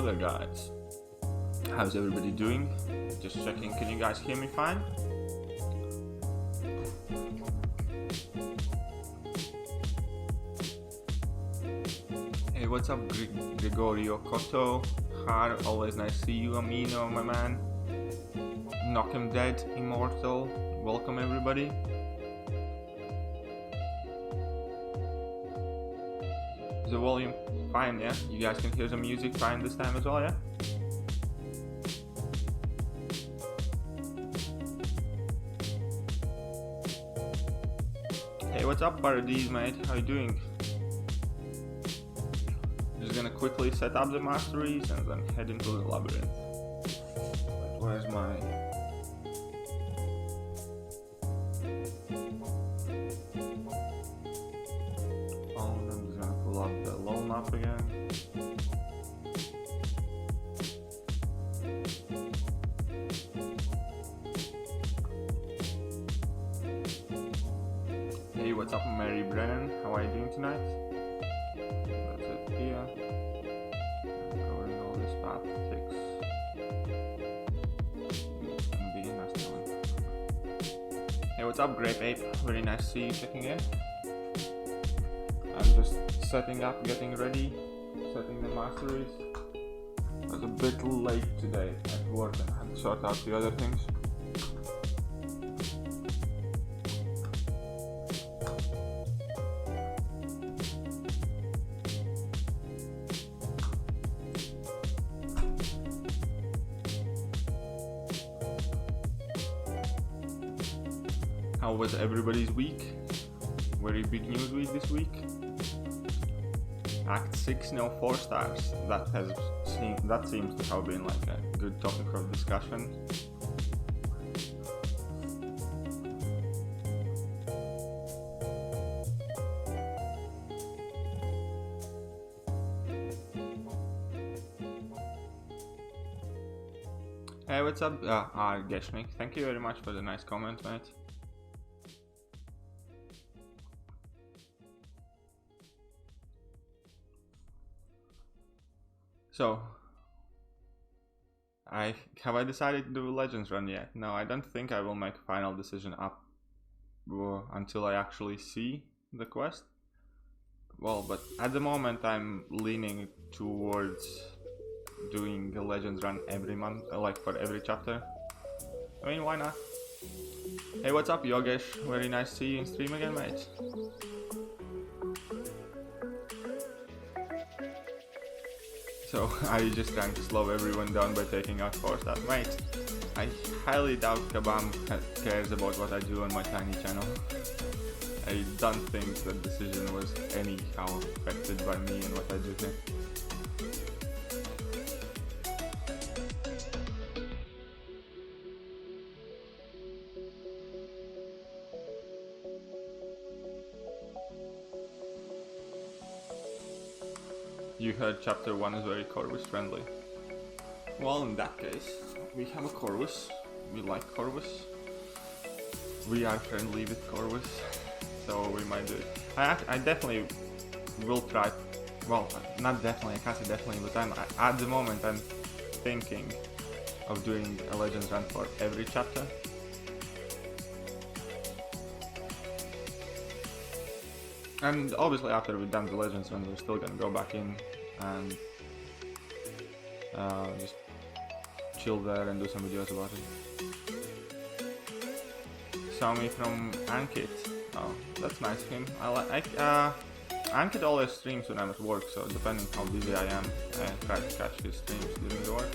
there, guys. How's everybody doing? Just checking, can you guys hear me fine? Hey, what's up, Gregorio Cotto? Har, always nice to see you. Amino, my man. Knock him dead, Immortal. Welcome, everybody. Is the volume fine, yeah? You guys can hear the music fine this time as well, yeah? Hey, what's up, Paradise, mate? How you doing? Just gonna quickly set up the masteries and then head into the labyrinth. Wait, where's my... phone? I'm just gonna pull up the LOL map again. Hey, what's up, Mary Brennan? How are you doing tonight? That's it here. Covering all this path takes can be a nice one. Hey, what's up, Grape Ape? Very nice to see you checking in. I'm just setting up, getting ready, setting the masteries. I was a bit late today at work and I had to sort out the other things. How was everybody's week? Very big news week this week. Act 6 now 4 stars. That seems to have been like a good topic of discussion. Hey, what's up, Geshmik? Thank you very much for the nice comment, mate. So, have I decided to do a Legends run yet? No, I don't think I will make a final decision up until I actually see the quest. Well, but at the moment I'm leaning towards doing a Legends run every month, like for every chapter. I mean, why not? Hey, what's up, Yogesh? Very nice to see you in stream again, mate. So, are you just trying to slow everyone down by taking out 4 stars? Mate, I highly doubt Kabam cares about what I do on my tiny channel. I don't think that decision was anyhow affected by me and what I do here. You heard chapter 1 is very Corvus friendly. Well, in that case, we have a Corvus. We like Corvus. We are friendly with Corvus, so we might do it. I definitely will try. Well, not definitely. I can't say definitely, but at the moment I'm thinking of doing a Legends run for every chapter. And obviously after we've done the Legends run, we're still gonna go back in and just chill there and do some videos about it. Saw me from Ankit. Oh, that's nice of him. Ankit always streams when I'm at work, so depending how busy I am, I try to catch his streams during the work.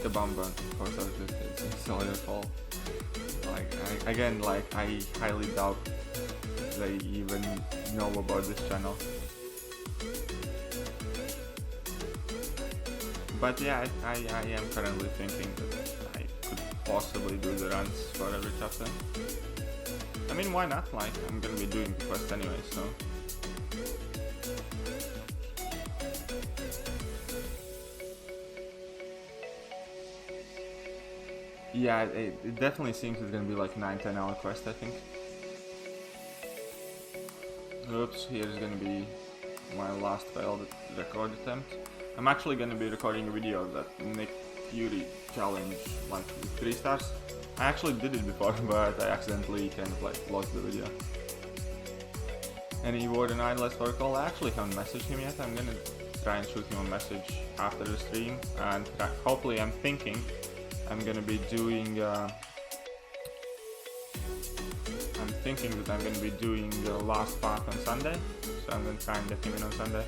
The bomb burn, of course, it's all your fault. I highly doubt they even know about this channel. But yeah, I am currently thinking that I could possibly do the runs for every chapter. I mean, why not? Like, I'm gonna be doing the quest anyway, so... Yeah, it definitely seems it's gonna be like 9-10 hour quest, I think. Oops, here's gonna be my last failed record attempt. I'm actually gonna be recording a video of that Nick Fury challenge, like with 3 stars. I actually did it before, but I accidentally kind of like lost the video. Any word on Idlers for a call? I actually haven't messaged him yet. I'm gonna try and shoot him a message after the stream, and hopefully I'm thinking I'm gonna be doing that I'm gonna be doing the last path on Sunday, so I'm gonna try and get him in on Sunday.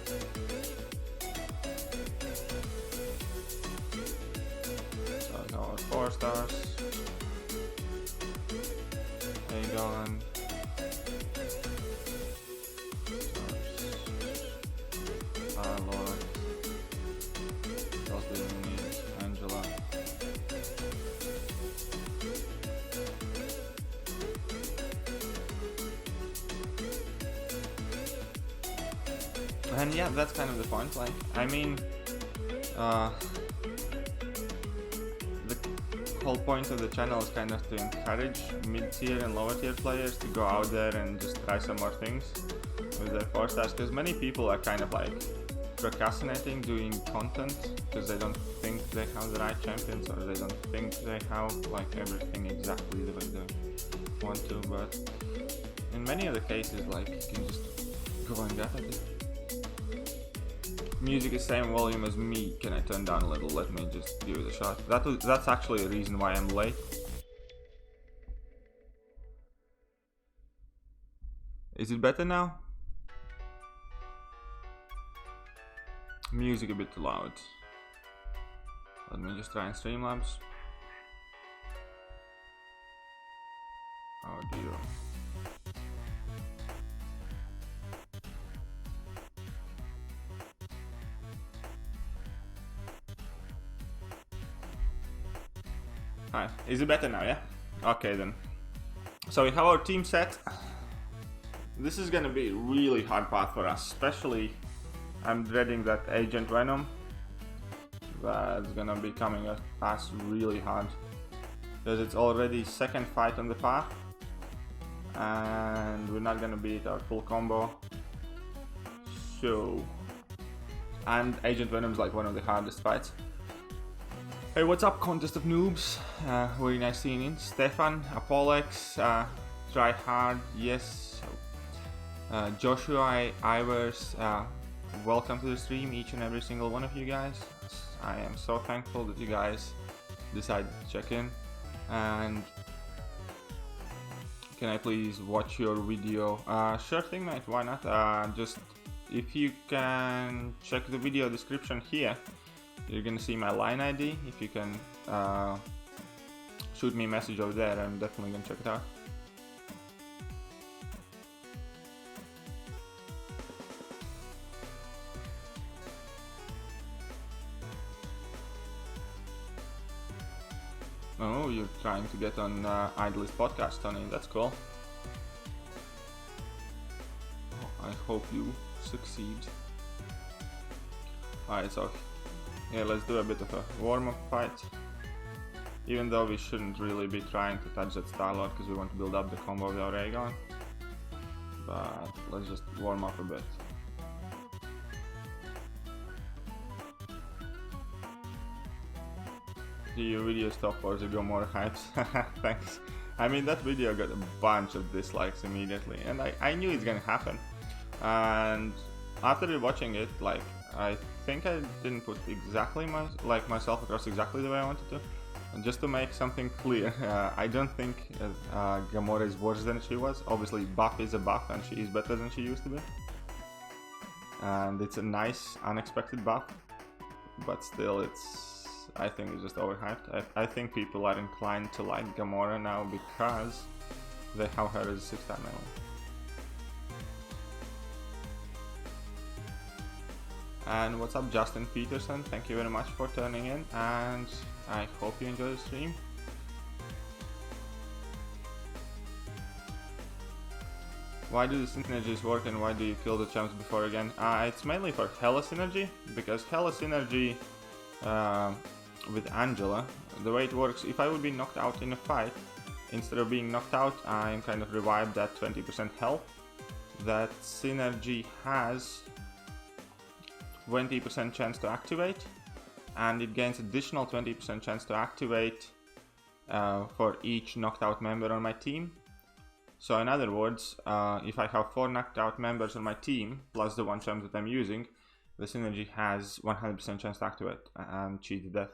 So I got 4 stars. Aegon. Lord. Angela. And yeah, that's kind of the point. Like, I mean, the whole point of the channel is kind of to encourage mid-tier and lower-tier players to go out there and just try some more things with their 4 stars, because many people are kind of like procrastinating doing content because they don't think they have the right champions, or they don't think they have like everything exactly the way they want to. But in many of the cases, like, you can just go and get at it. Music is same volume as me. Can I turn down a little? Let me just give it a shot. That's actually a reason why I'm late. Is it better now? Music a bit too loud. Let me just try and Streamlabs. Oh dear. Hi, is it better now, yeah? Okay then. So we have our team set. This is gonna be a really hard path for us, especially I'm dreading that Agent Venom. That's gonna be coming at us really hard, because it's already second fight on the path and we're not gonna beat our full combo. So, and Agent Venom's like one of the hardest fights. Hey, what's up, Contest of Noobs? Very nice seeing you. Stefan, Apolex, Try Hard, yes. Joshua, Ivers, welcome to the stream, each and every single one of you guys. I am so thankful that you guys decided to check in. And can I please watch your video? Sure thing, mate, why not? Just if you can check the video description here, you're gonna see my line ID. If you can shoot me a message over there, I'm definitely gonna check it out. Oh, you're trying to get on Idlers podcast, Tony. That's cool. I hope you succeed. Alright, so yeah, let's do a bit of a warm-up fight. Even though we shouldn't really be trying to touch that Star-Lord because we want to build up the combo with our Aegon. But let's just warm up a bit. Your video stop or go more hypes. Thanks. I mean, that video got a bunch of dislikes immediately, and I knew it's gonna happen. And after watching it, like, I think I didn't put exactly myself across exactly the way I wanted to. And just to make something clear, I don't think Gamora is worse than she was. Obviously, buff is a buff, and she is better than she used to be. And it's a nice, unexpected buff, but still, I think it's just overhyped. I think people are inclined to like Gamora now because they have her as a 6-star medal. And what's up, Justin Peterson? Thank you very much for turning in, and I hope you enjoy the stream. Why do the synergies work, and why do you kill the champs before again? It's mainly for Hella Synergy, because Hella Synergy with Angela, the way it works, if I would be knocked out in a fight, instead of being knocked out, I'm kind of revived at 20% health. that synergy has 20% chance to activate, and it gains additional 20% chance to activate for each knocked out member on my team. So in other words, if I have 4 knocked out members on my team plus the 1 champ that I'm using, the synergy has 100% chance to activate and cheat to death.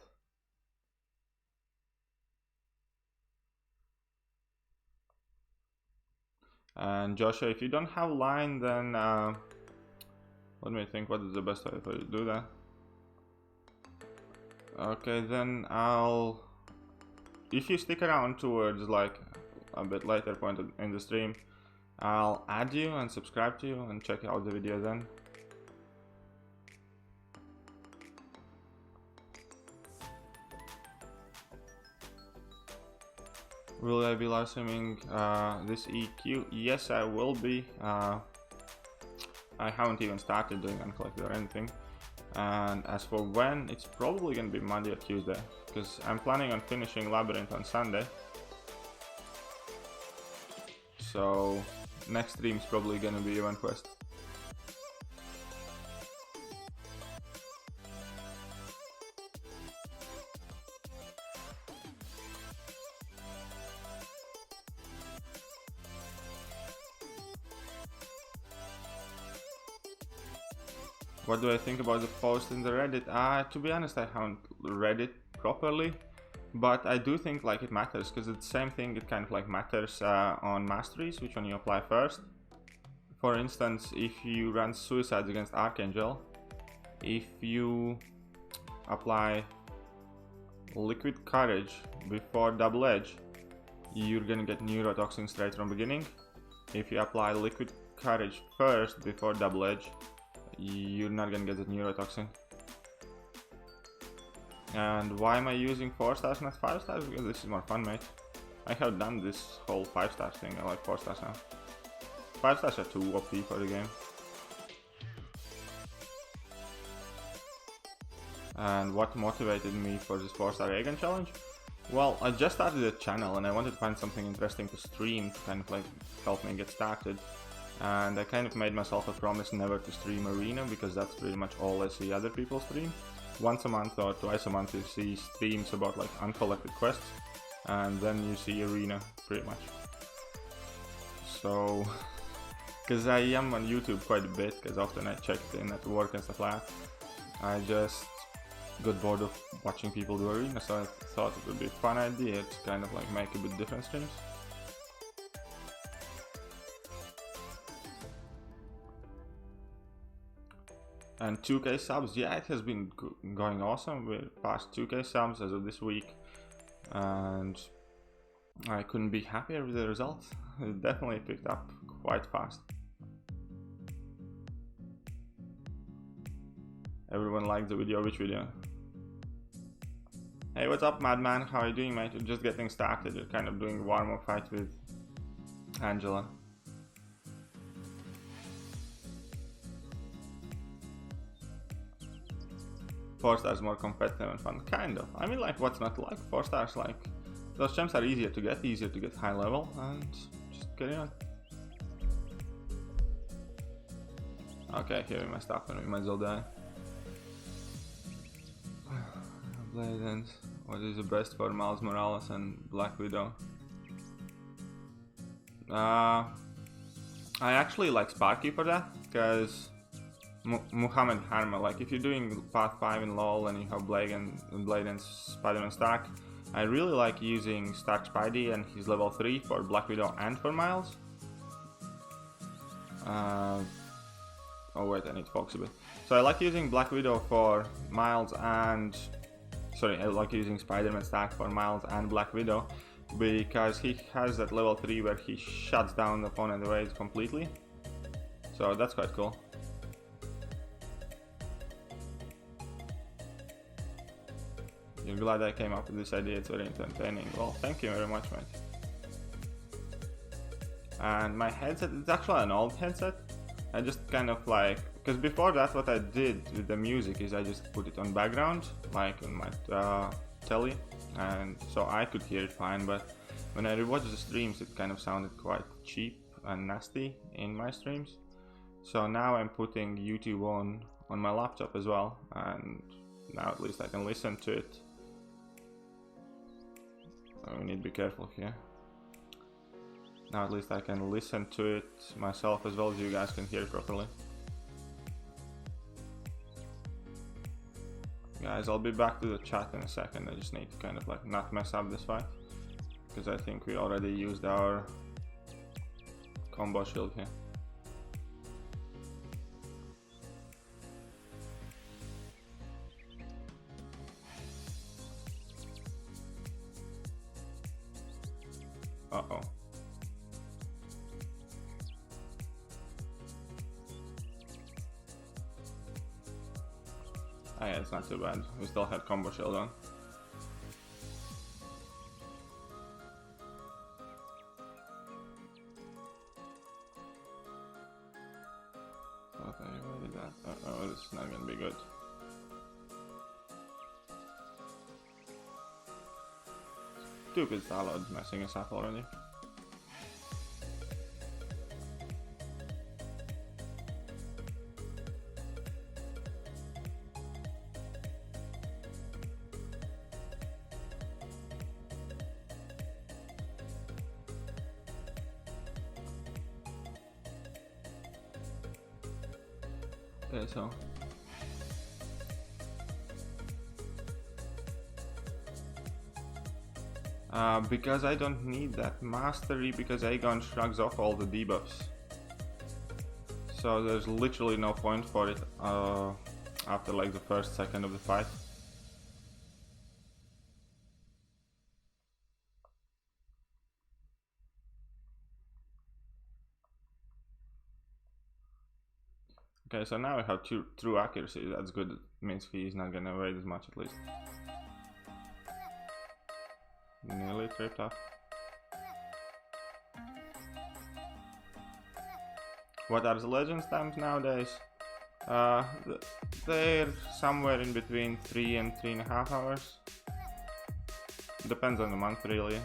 And Joshua, if you don't have line, then let me think what is the best way for you to do that. Okay, then if you stick around towards like a bit later point in the stream, I'll add you and subscribe to you and check out the video then. Will I be live streaming this EQ? Yes, I will be. I haven't even started doing uncollected or anything. And as for when, it's probably gonna be Monday or Tuesday, because I'm planning on finishing Labyrinth on Sunday. So next stream is probably gonna be Event Quest. What do I think about the post in the Reddit? To be honest, I haven't read it properly, but I do think like it matters, because it's the same thing. It kind of like matters on masteries, which one you apply first. For instance, if you run suicides against Archangel, if you apply liquid courage before double edge, you're gonna get neurotoxin straight from beginning. If you apply liquid courage first before double edge, you're not gonna get the neurotoxin. And why am I using 4 stars not 5 stars? Because this is more fun, mate. I have done this whole 5 star thing. I like 4 stars now. 5 stars are too OP for the game. And what motivated me for this 4-star Aegon challenge? Well, I just started a channel and I wanted to find something interesting to stream to kind of like help me get started. And I kind of made myself a promise never to stream Arena, because that's pretty much all I see other people stream. Once a month or twice a month you see streams about like uncollected quests, and then you see Arena pretty much. So, because I am on YouTube quite a bit, because often I check in at work and stuff like that, I just got bored of watching people do Arena, so I thought it would be a fun idea to kind of like make a bit different streams. And 2k subs, yeah, it has been going awesome. We're past 2k subs as of this week, and I couldn't be happier with the results. It definitely picked up quite fast. Everyone liked the video. Which video? Hey, what's up, Madman? How are you doing, mate? You're just getting started. You're kind of doing a warm-up fight with Angela. Four stars more competitive and fun, kind of. I mean, like, what's not to like? 4 stars, like, those gems are easier to get high level, and just carry on. Okay, here we messed up and we might as well die. Bladens. What is the best for Miles Morales and Black Widow? I actually like Sparky for that, because Muhammad Harma, like if you're doing Path 5 in LoL and you have Blade and Spider-Man stack, I really like using Stark Spidey and his level 3 for Black Widow and for Miles. Oh wait, I need to focus a bit. So I like using Black Widow for Miles and... Sorry, I like using Spider-Man stack for Miles and Black Widow, because he has that level 3 where he shuts down the opponent raids completely. So that's quite cool. You're glad I came up with this idea, it's very entertaining. Well, thank you very much, mate. And my headset, it's actually an old headset. I just kind of like, because before that what I did with the music is I just put it on background, like on my telly, and so I could hear it fine, but when I rewatched the streams it kind of sounded quite cheap, and nasty in my streams. So now I'm putting YouTube on my laptop as well, and now at least I can listen to it. Oh, we need to be careful here. Now at least I can listen to it myself as well as you guys can hear it properly. Guys, I'll be back to the chat in a second. I just need to kind of like not mess up this fight, because I think we already used our combo shield here. Uh-oh. Oh yeah, it's not too bad. We still had combo shield on. Okay, where did that? Uh-oh, this is not gonna be good. Stupid Salad messing us up already. Okay, so because I don't need that mastery, because Aegon shrugs off all the debuffs. So there's literally no point for it after like the first second of the fight. Okay, so now I have true accuracy. That's good. It means he's not gonna evade as much at least. Nearly tripped up. What are the legends times nowadays? They're somewhere in between 3 and 3.5 hours. Depends on the month, really.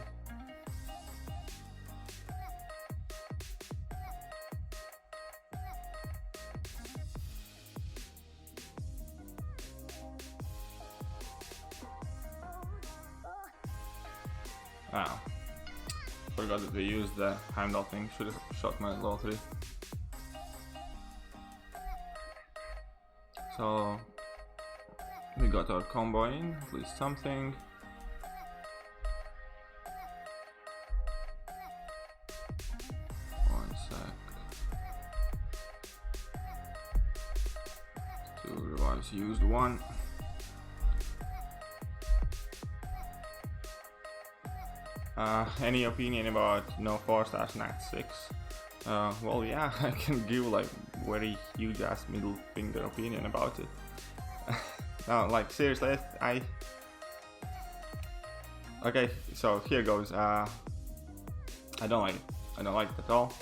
Wow. Forgot that we used the Heimdall thing. Should have shot my level 3. So we got our combo in, at least something. One sec. 2 revives used, 1. Any opinion about no 4-star Nat 6? Well, yeah, I can give like very huge ass middle finger opinion about it. No, like seriously, okay, so here goes. I don't like it. I don't like it at all.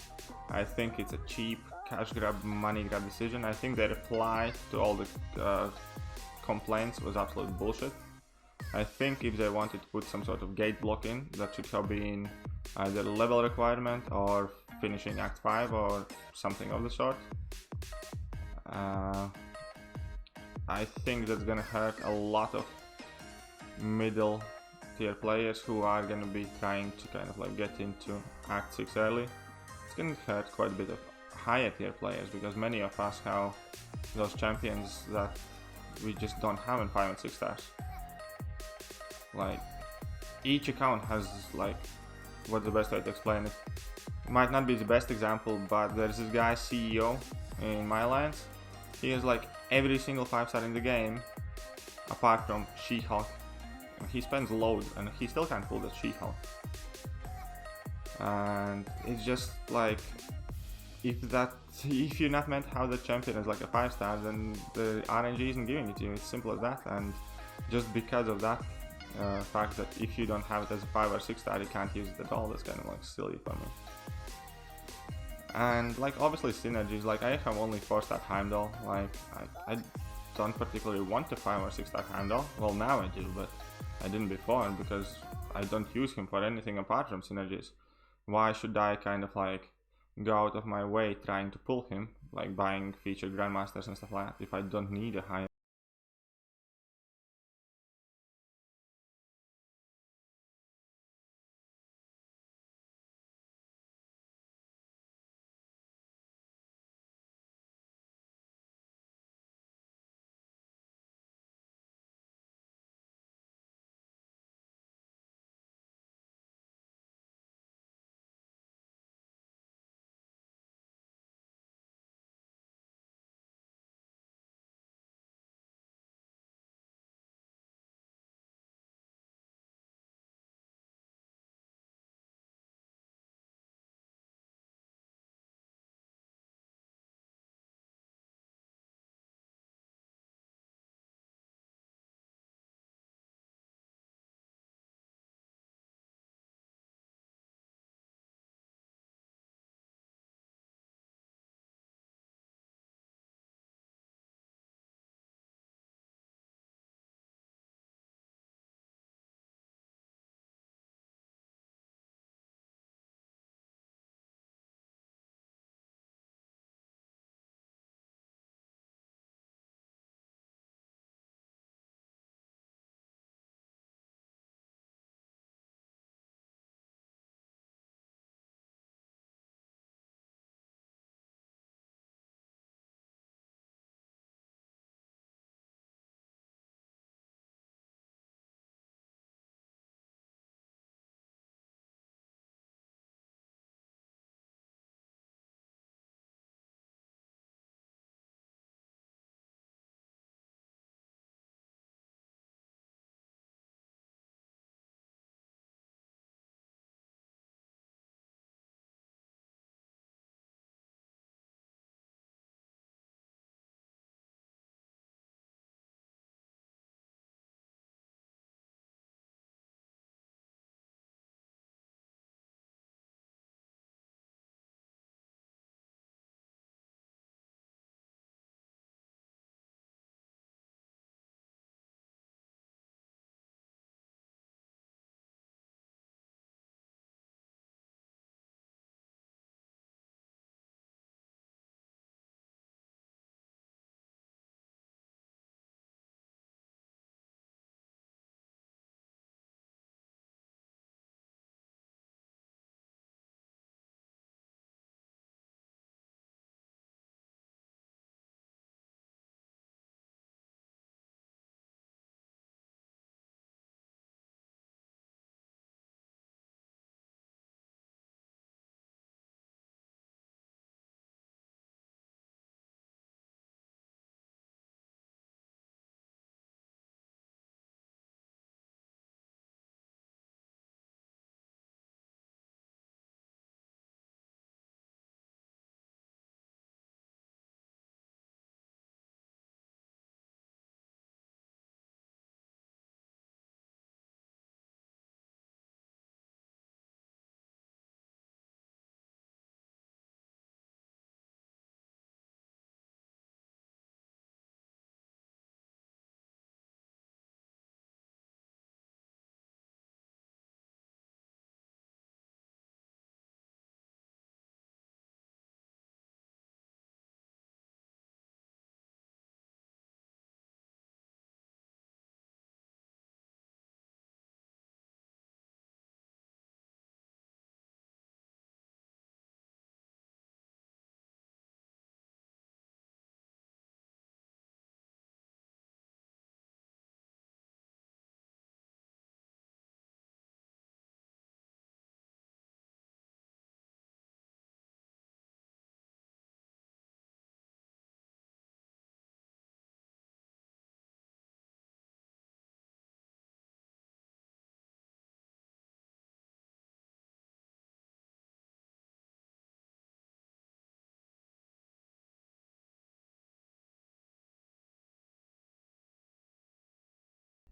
I think it's a cheap cash grab, money grab decision. I think their reply to all the complaints was absolute bullshit. I think if they wanted to put some sort of gate block in, that should have been either a level requirement or finishing Act 5 or something of the sort. I think that's gonna hurt a lot of middle tier players who are gonna be trying to kind of like get into Act 6 early. It's gonna hurt quite a bit of higher tier players, because many of us have those champions that we just don't have in 5 and 6 stars. Like, each account has like, what's the best way to explain it? Might not be the best example, but there's this guy CEO in my alliance. He has like every single 5-star in the game apart from She-Hulk. He spends loads and he still can't pull the She-Hulk. And it's just like, if you're not meant to have the champion as like a 5-star, then the RNG isn't giving it to you. It's simple as that. And just because of that fact that if you don't have it as a 5 or 6-star, you can't use it at all, that's kind of like silly for me. And like obviously synergies, like I have only 4-star Heimdall. Like I don't particularly want a 5 or 6-star Heimdall. Well, now I do, but I didn't before, because I don't use him for anything apart from synergies. Why should I kind of like go out of my way trying to pull him, like buying featured grandmasters and stuff like that, if I don't need a high.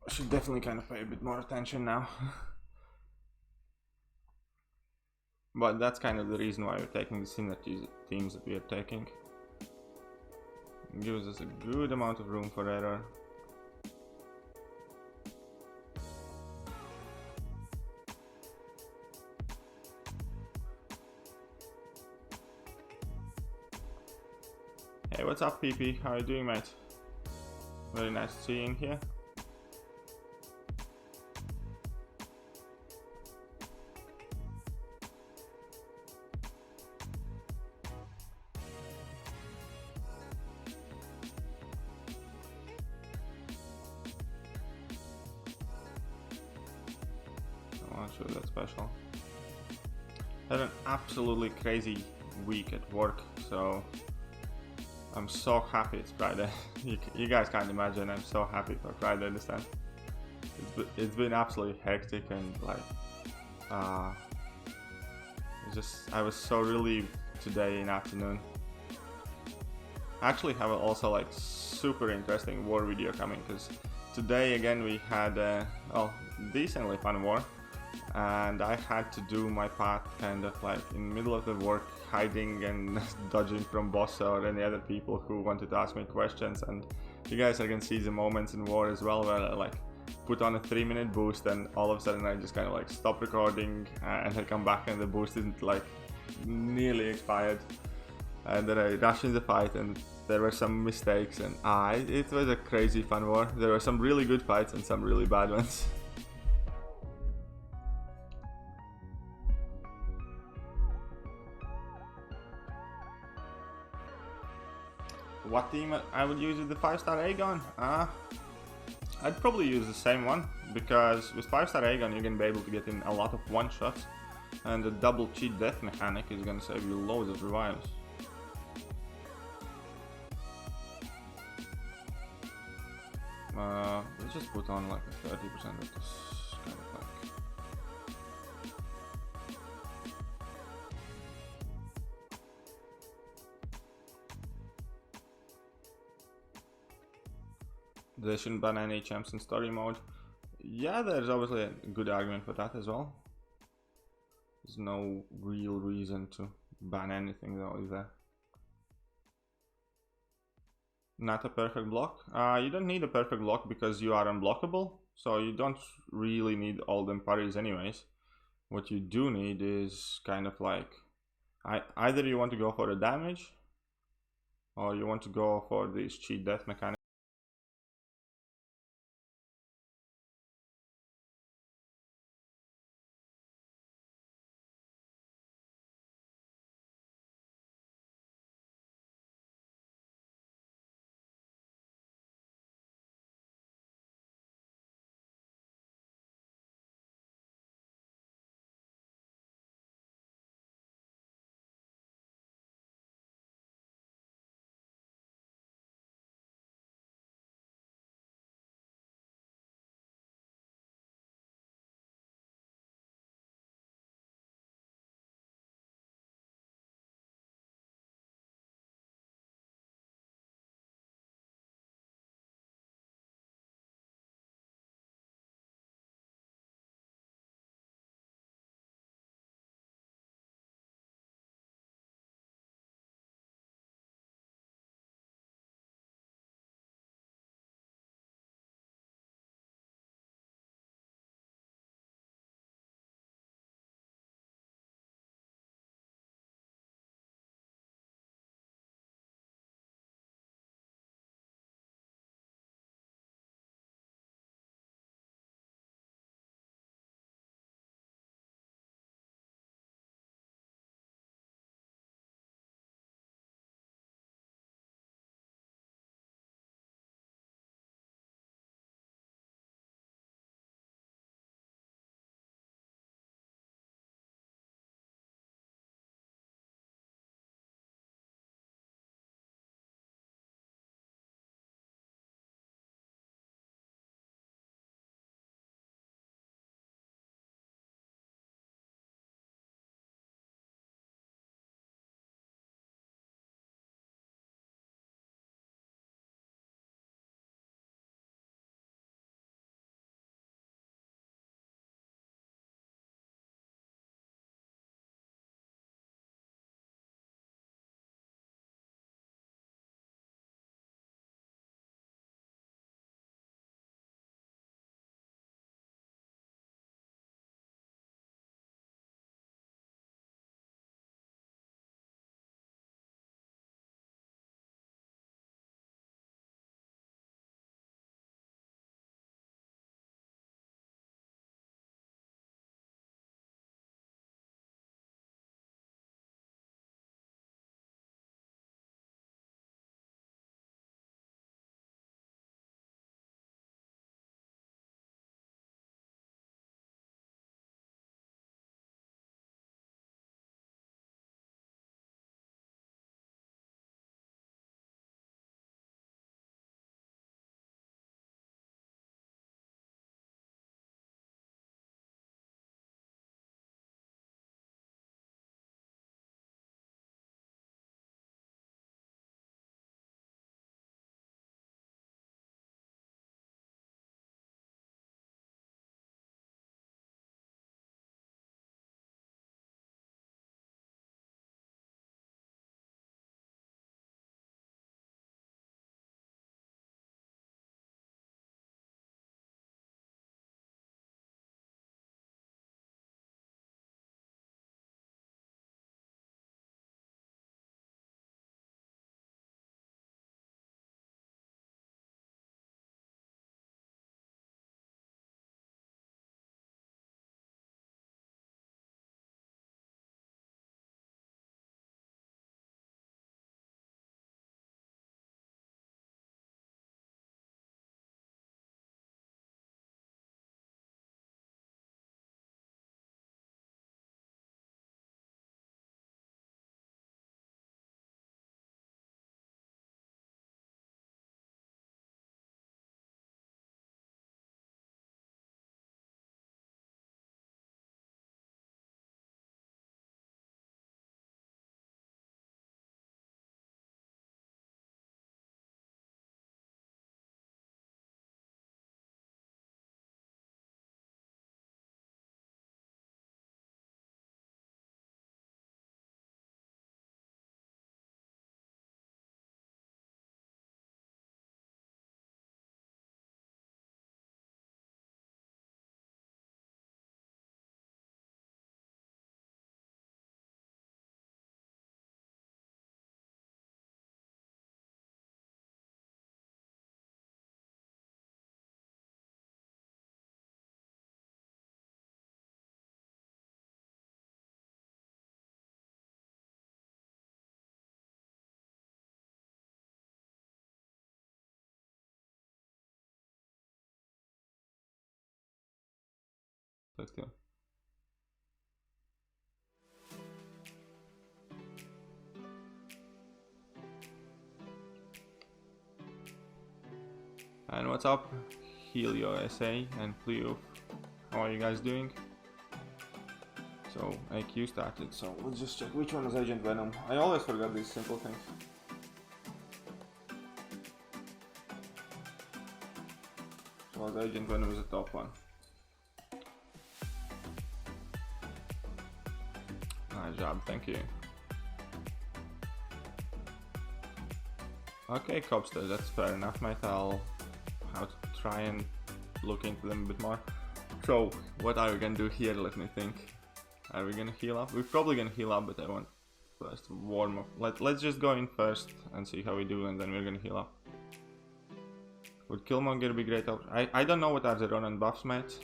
I should definitely kind of pay a bit more attention now. But that's kind of the reason why we're taking the synergies themes that we are taking. It gives us a good amount of room for error. Hey, what's up, PP? How are you doing, mate? Very nice to see you in here. I'm not sure that's special. Had an absolutely crazy week at work, so I'm so happy it's Friday. you guys can't imagine. I'm so happy for Friday this time. It's been absolutely hectic and like I was so relieved today in afternoon. I actually have also like super interesting war video coming because today again we had well, decently fun war, and I had to do my part kind of like in the middle of the work, hiding and dodging from boss or any other people who wanted to ask me questions. And you guys are gonna see the moments in war as well where I like put on a 3-minute boost and all of a sudden I just kind of like stop recording and I come back and the boost isn't like nearly expired, and then I rushed in the fight and there were some mistakes, and it was a crazy fun war. There were some really good fights and some really bad ones. What team I would use with the 5-star Aegon? I'd probably use the same one, because with 5-star Aegon you're gonna be able to get in a lot of one-shots, and the double cheat death mechanic is gonna save you loads of revives. Let's just put on like a 30% of this kind of like. They shouldn't ban any champs in story mode. Yeah, there's obviously a good argument for that as well. There's no real reason to ban anything though, is there? Not a perfect block. You don't need a perfect block because you are unblockable, so you don't really need all them parries anyways. What you do need is kind of like either you want to go for the damage or you want to go for this cheat death mechanic. Thank you. And what's up, Helio SA and Pleo? How are you guys doing? So AQ started, so let's just check which one was Agent Venom. I always forget these simple things. So Agent Venom is the top one. Nice job, thank you. Okay, Cobster, that's fair enough, mate. I'll have to try and look into them a bit more. So, what are we gonna do here? Let me think. Are we gonna heal up? We're probably gonna heal up, but I want first warm up. Let's just go in first and see how we do, and then we're gonna heal up. Would Killmonger be great option? I don't know what are the Ronan buffs, mate.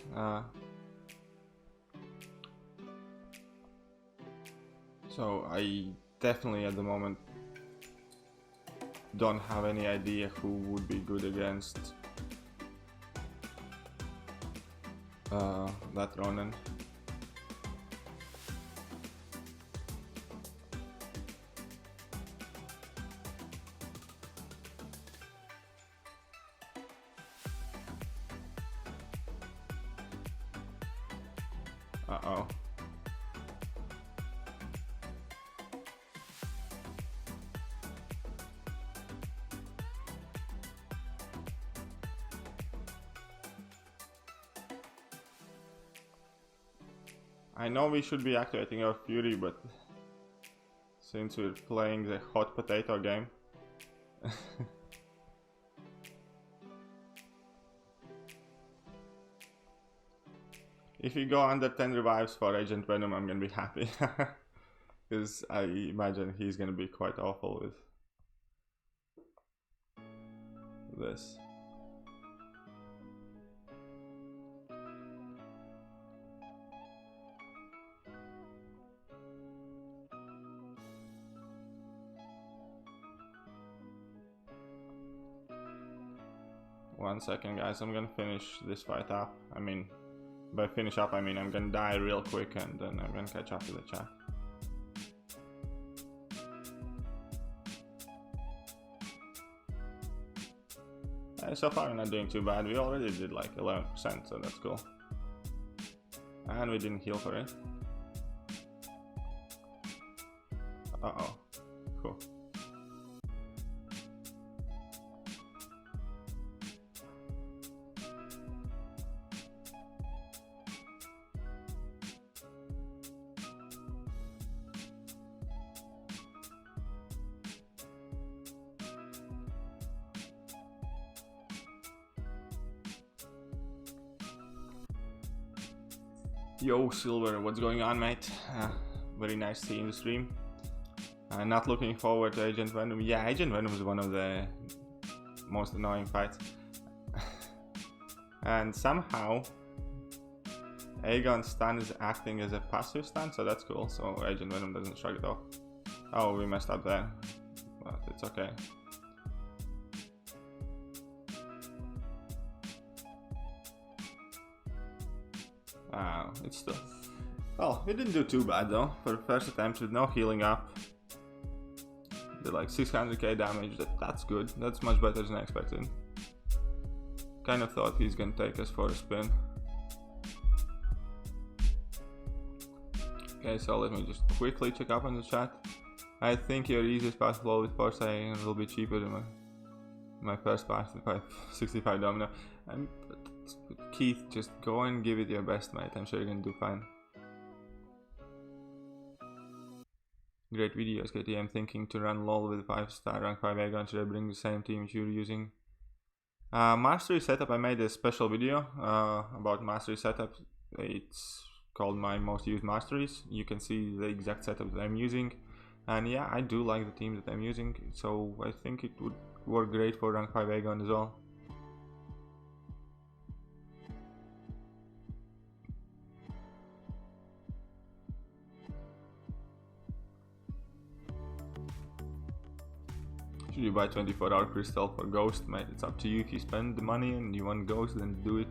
So I definitely at the moment don't have any idea who would be good against that Ronan. Uh-oh. I know we should be activating our Fury, but since we're playing the hot potato game, if we go under 10 revives for Agent Venom, I'm gonna be happy. Because I imagine he's gonna be quite awful with this. One second, guys, I'm gonna finish this fight up. I mean, by finish up, I mean I'm gonna die real quick and then I'm gonna catch up to the chat. So far we're not doing too bad. We already did like 11%, so that's cool. And we didn't heal for it. Uh-oh. Cool. Yo, Silver, what's going on, mate? Very nice to see you in the stream. Not looking forward to Agent Venom. Yeah, Agent Venom is one of the most annoying fights. And somehow, Aegon's stun is acting as a passive stun, so that's cool. So Agent Venom doesn't shrug it off. Oh, we messed up there. But it's okay. Wow, it's still... Well, we didn't do too bad though. For the first attempt with no healing up. Did like 600k damage, that's good. That's much better than I expected. Kind of thought he's gonna take us for a spin. Okay, so let me just quickly check up on the chat. I think your easiest path flow with Force Aegon will be cheaper than my first path with 65 domino. Keith, just go and give it your best, mate. I'm sure you're gonna do fine. Great videos, KT. I'm thinking to run LOL with 5-star rank 5 Aegon. Should I bring the same team you're using? Mastery setup, I made a special video about mastery setup. It's called my most used masteries. You can see the exact setup that I'm using. And yeah, I do like the team that I'm using. So I think it would work great for rank 5 Aegon as well. Should you buy 24-hour crystal for Ghost, mate? It's up to you. If you spend the money and you want Ghost, then do it.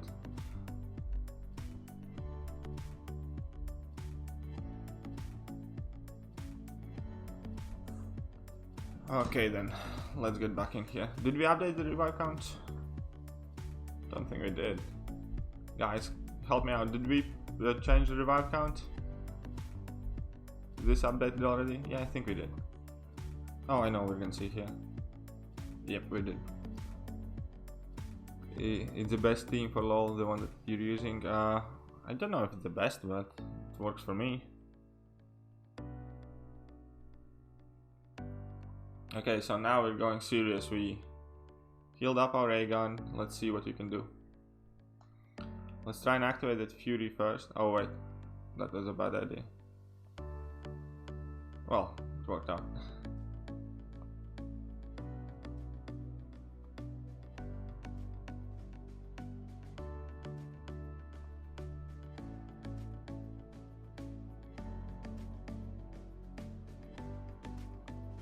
Okay then, let's get back in here. Did we update the revive count? Don't think we did. Guys, help me out. Did we change the revive count? Is this updated already? Yeah, I think we did. Oh, I know, we can see here. Yep, we did. It's the best team for LoL, the one that you're using. I don't know if it's the best, but it works for me. Okay, so now we're going serious. We healed up our Aegon. Let's see what we can do. Let's try and activate that Fury first. Oh wait, that was a bad idea. Well, it worked out.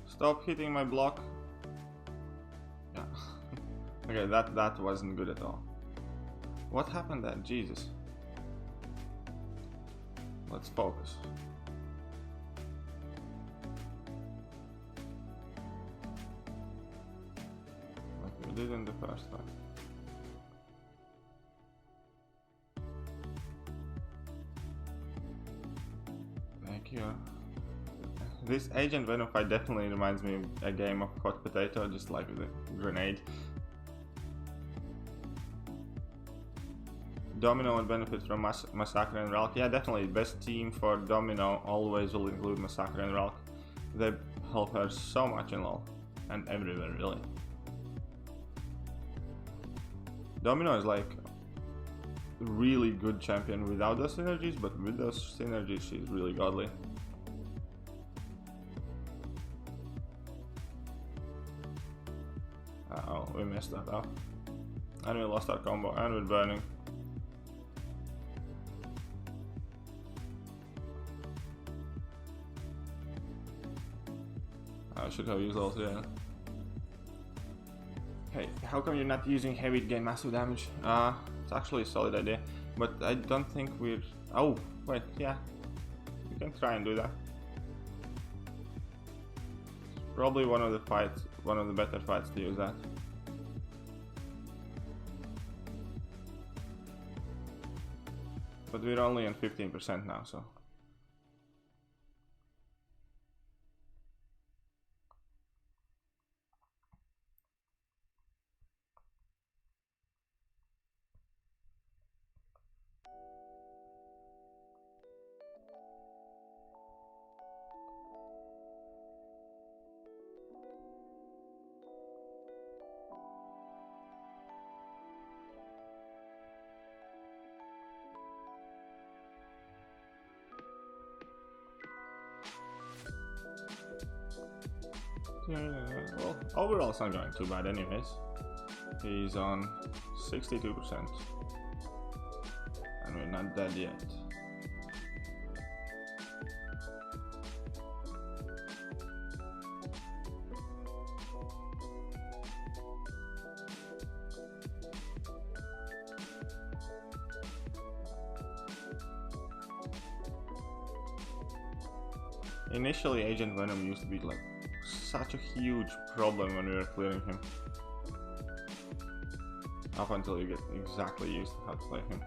Stop hitting my block. Yeah. Okay, that wasn't good at all. What happened there? Jesus. Let's focus. Like we did in the first time. Thank you. This Agent Venom fight definitely reminds me of a game of hot potato, just like the grenade. Domino would benefit from Massacre and Ralk. Yeah, definitely. Best team for Domino always will include Massacre and Ralk. They help her so much in LoL. And everywhere, really. Domino is like a really good champion without those synergies, but with those synergies she's really godly. Uh-oh, we messed that up. And we lost our combo, and we're burning. I should have used those, yeah. Hey, how come you're not using heavy to gain massive damage? It's actually a solid idea, but I don't think we're... Oh, wait, yeah. You can try and do that. Probably one of the better fights to use that. But we're only on 15% now, so... Well, overall it's not going too bad anyways. He's on 62%. And we're not dead yet. Initially, Agent Venom used to be like such a huge problem when we were clearing him. Up until you get exactly used to how to play him.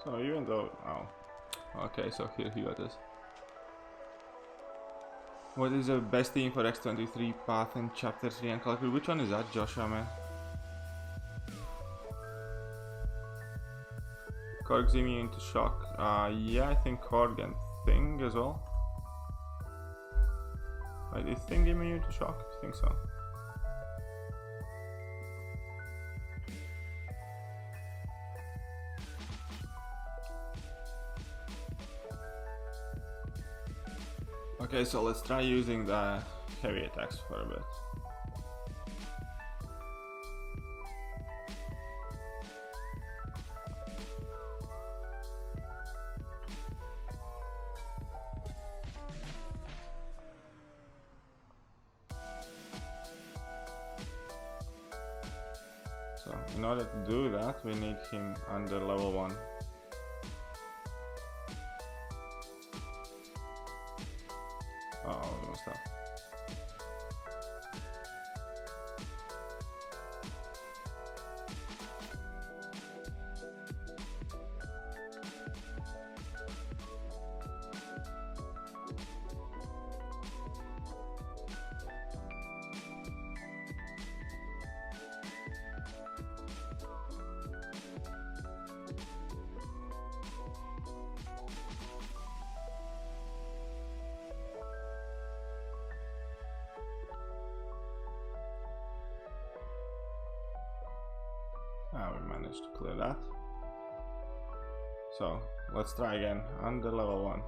So even though, oh, okay, so here you got this. What is the best team for X23 Path in Chapter 3 and Calcul? Which one is that, Joshua, man? Korg's immune to shock. Yeah, I think Korg and Thing as well. Wait, is Thing immune to shock? I think so. Okay, so let's try using the heavy attacks for a bit. So in order to do that, we need him under level 1. Oh, we messed up. We managed to clear that. So let's try again under level 1.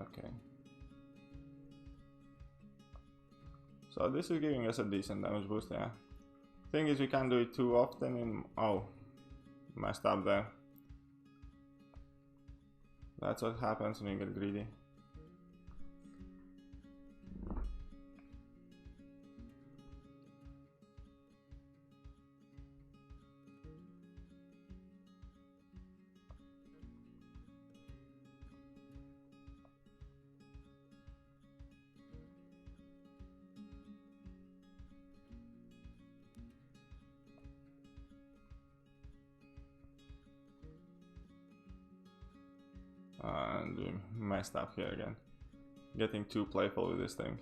Okay. So this is giving us a decent damage boost, yeah. Thing is, we can't do it too often in... Oh, messed up there. That's what happens when you get greedy. And we messed up here again. Getting too playful with this thing.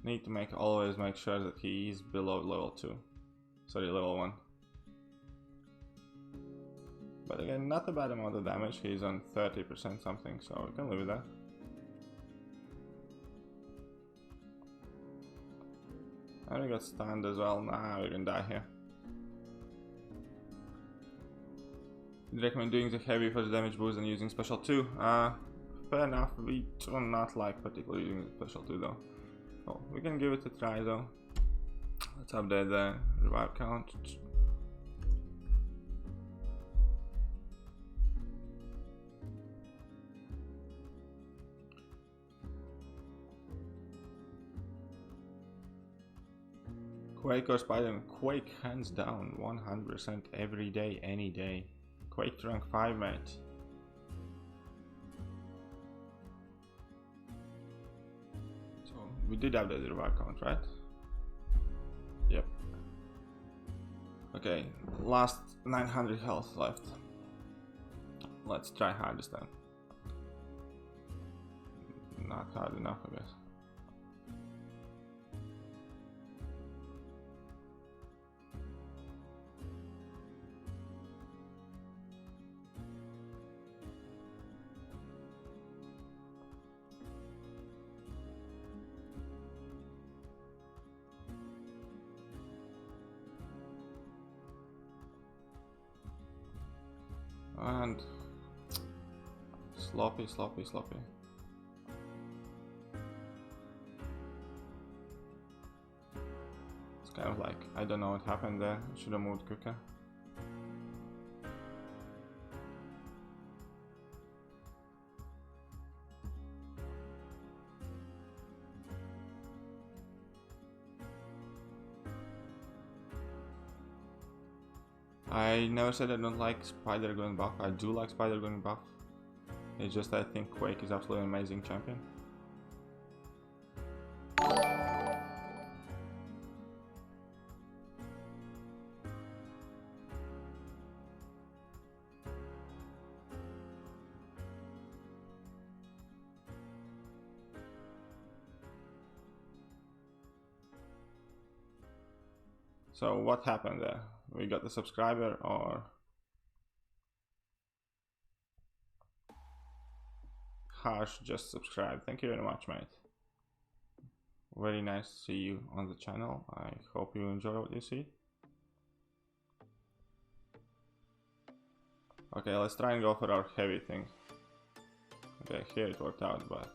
Need to always make sure that he is below level 2. Sorry, level 1. But again, not a bad amount of damage. He's on 30% something, so we can live with that. And we got stunned as well. Nah, we're gonna die here. I'd recommend doing the heavy for the damage boost and using special 2. Fair enough, we do not like particularly using special 2 though. Oh, we can give it a try though. Let's update the revive count. Quake or Spider? Quake hands down, 100% every day, any day. Quake to rank 5, mate. So we did update the revive count, right? Yep. Okay, last 900 health left. Let's try hard this time. Not hard enough, I guess. And sloppy. It's kind of like, I don't know what happened there. Should have moved quicker. I never said I don't like Spider going buff. I do like Spider going buff. It's just I think Quake is absolutely amazing champion. So what happened there? We got the subscriber or Harsh just subscribed. Thank you very much, mate. Very nice to see you on the channel. I hope you enjoy what you see. Okay, let's try and go for our heavy thing. Okay, here it worked out, but...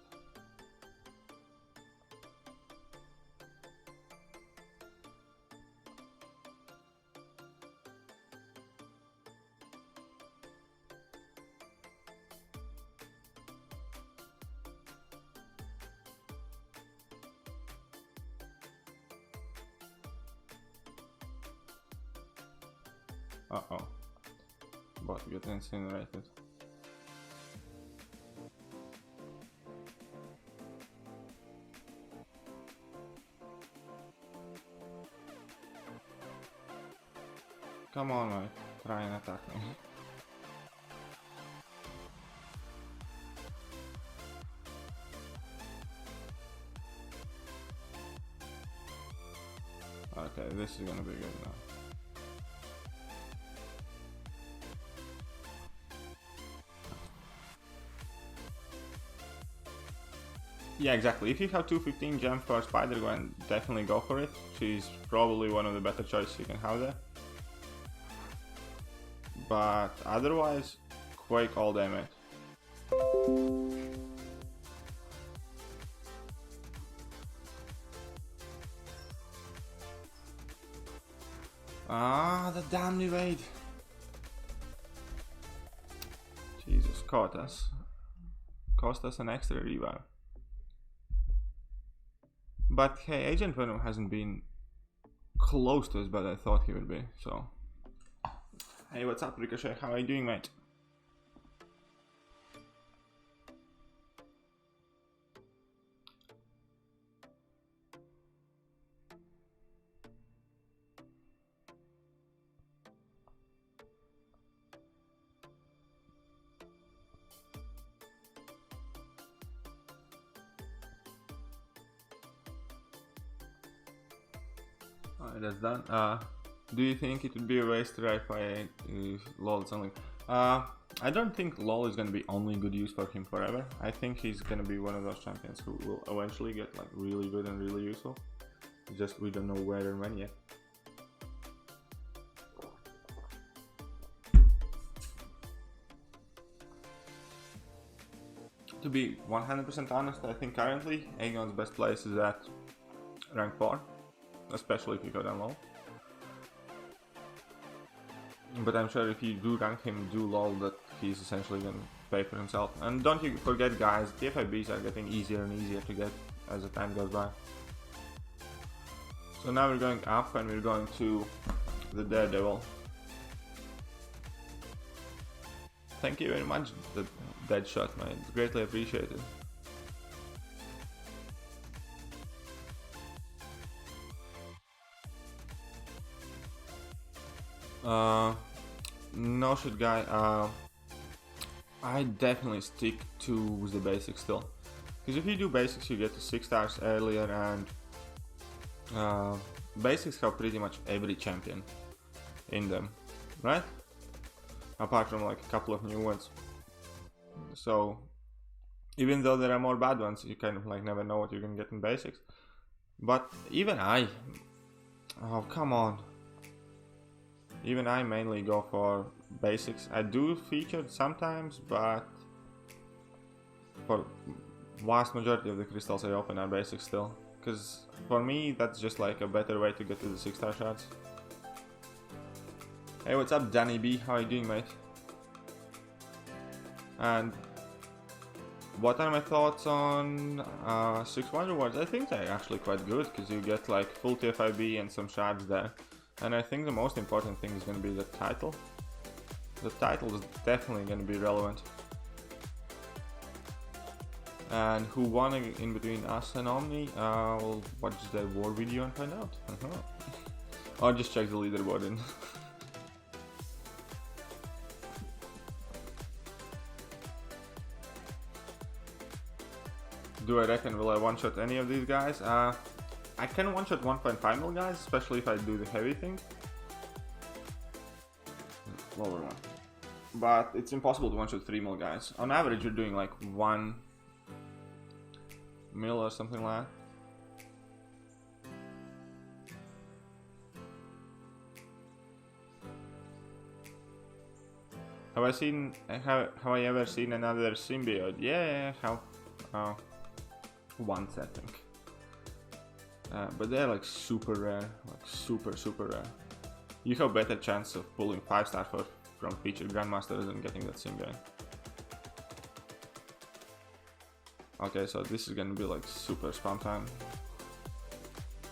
Uh-oh. Bot get incinerated. Come on, mate. Try and attack me. Okay, this is gonna be good now. Yeah, exactly. If you have 215 gem for Spider-Gwen, definitely go for it. She's probably one of the better choices you can have there. But otherwise, Quake all day, mate. Ah, the damn evade. Jesus, caught us. Cost us an extra revive. But hey, Agent Venom hasn't been close to as bad as I thought he would be, so... Hey, what's up, Ricochet? How are you doing, mate? Alright, that's done. Do you think it would be a waste to write by LOL only? I don't think LOL is gonna be only good use for him forever. I think he's gonna be one of those champions who will eventually get like really good and really useful. Just we don't know where and when yet. To be 100% honest, I think currently Aegon's best place is at rank 4, especially if you go down low. But I'm sure if you do rank him, do LOL, that he's essentially going to pay for himself. And don't you forget, guys, TFIBs are getting easier and easier to get as the time goes by. So now we're going up and we're going to the Daredevil. Thank you very much, the dead shot, man. It's greatly appreciated. No shit, guy. I definitely stick to the basics still, because if you do basics you get to 6 stars earlier, and basics have pretty much every champion in them, right? Apart from like a couple of new ones. So even though there are more bad ones, you kind of like never know what you're gonna get in basics. But even oh come on, even I mainly go for basics. I do featured sometimes, but for vast majority of the crystals I open are basics still, because for me that's just like a better way to get to the 6-star shots. Hey, what's up, Danny B? How are you doing, mate? And what are my thoughts on 6-1 rewards? I think they're actually quite good, because you get like full TFIB and some shards there. And I think the most important thing is going to be the title. The title is definitely going to be relevant. And who won in between us and Omni? We'll watch the war video and find out. Or just check the leaderboard in. Do I reckon will I one-shot any of these guys? I can one-shot 1.5 mil guys, especially if I do the heavy thing. Lower one. But it's impossible to one-shot 3 mil guys. On average you're doing like 1 mil or something like that. Have I ever seen another symbiote? Yeah, how once I think. But they're like super rare, like super rare. You have better chance of pulling 5-star from featured grandmasters than getting that symbiote. Okay, so this is gonna be like super spam time.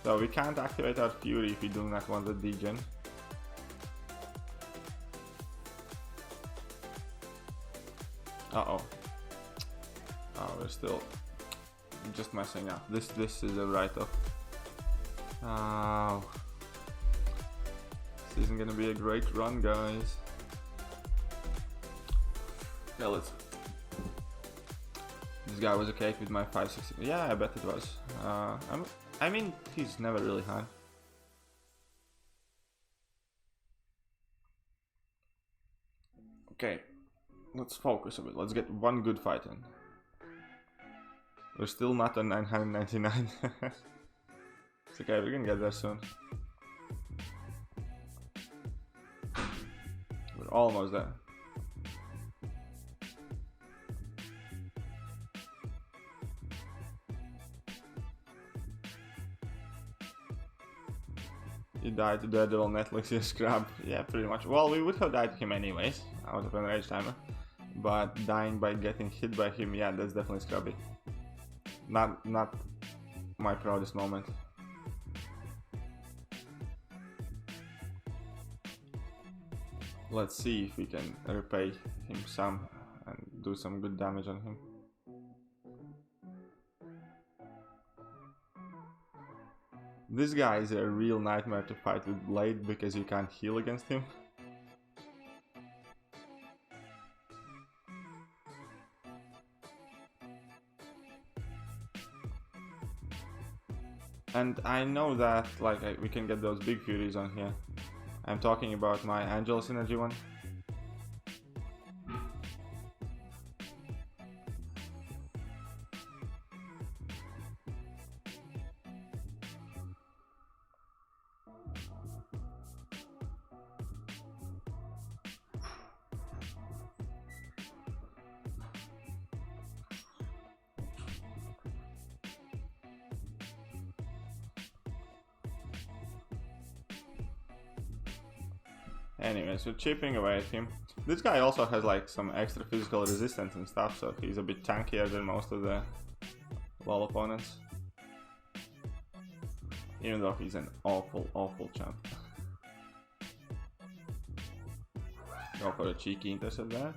So we can't activate our fury if we do not want the degen. Uh-oh. Oh, we're still just messing up. This is a write-off. Oh. This isn't gonna be a great run, guys. Yeah, let's... This guy was okay with my 560. Yeah, I bet it was. I mean, he's never really high. Okay, let's focus a bit. Let's get one good fight in. We're still not on 999. It's okay, we're gonna get there soon. We're almost there. You died to Daredevil Netflix, you scrub. Yeah, pretty much. Well, we would have died to him anyways, out of an rage timer. But dying by getting hit by him, yeah, that's definitely scrubby. Not my proudest moment. Let's see if we can repay him some and do some good damage on him. This guy is a real nightmare to fight with Blade because you can't heal against him. And I know that like we can get those big furies on here. I'm talking about my Angel synergy one. Anyway, so chipping away at him. This guy also has like some extra physical resistance and stuff, so he's a bit tankier than most of the LoL opponents. Even though he's an awful champ. Go for a cheeky intercept there.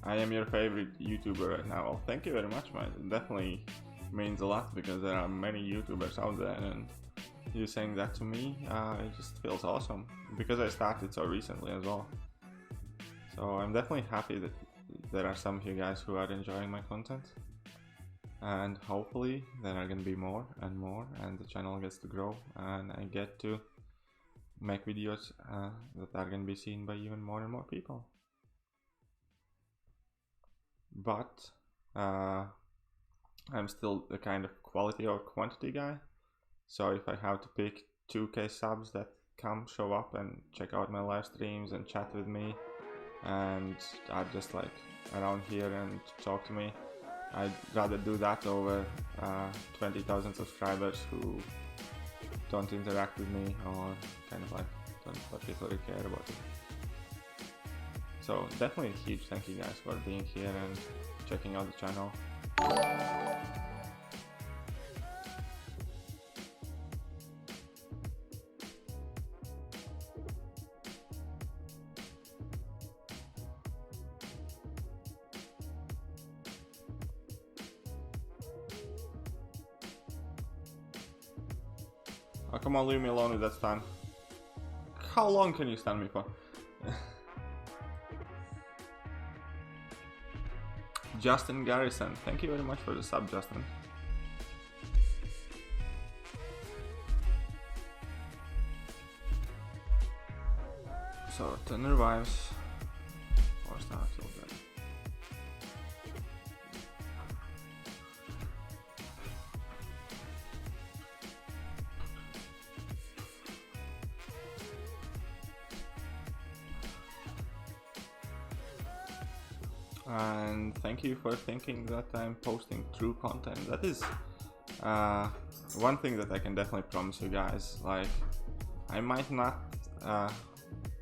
I am your favorite YouTuber right now. Well, thank you very much, man. It definitely means a lot because there are many YouTubers out there, and you saying that to me, it just feels awesome because I started so recently as well. So I'm definitely happy that there are some of you guys who are enjoying my content, and hopefully there are gonna be more and more, and the channel gets to grow, and I get to make videos that are gonna be seen by even more and more people. But I'm still the kind of quality or quantity guy, so if I have to pick 2k subs that come show up and check out my live streams and chat with me and are just like around here and talk to me, I'd rather do that over 20,000 subscribers who don't interact with me or kind of like don't particularly care about it. So definitely a huge thank you guys for being here and checking out the channel. Oh, come on, leave me alone with that stun. How long can you stun me for? Justin Garrison, thank you very much for the sub, Justin. So 10 revives, 4 stars, all good. And thank you for thinking that I'm posting true content. That is one thing that I can definitely promise you guys. Like, I might not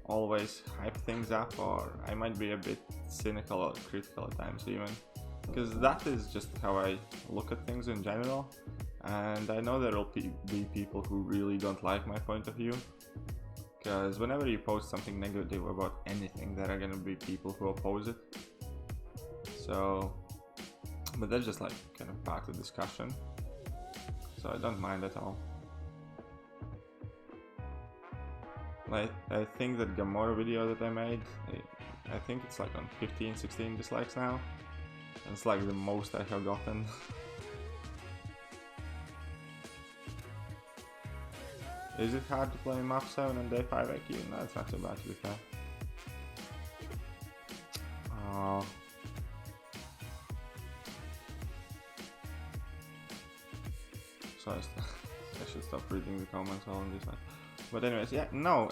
always hype things up, or I might be a bit cynical or critical at times even, because that is just how I look at things in general. And I know there will be people who really don't like my point of view, because whenever you post something negative about anything, there are gonna be people who oppose it. So, but that's just like kind of part of the discussion, so I don't mind at all. Like, I think that Gamora video that I made, I think it's like on 15-16 dislikes now. It's like the most I have gotten. Is it hard to play map 7 on day 5 IQ? No, it's not too bad to be fair. So I should stop reading the comments all on this one. But anyways, yeah, no,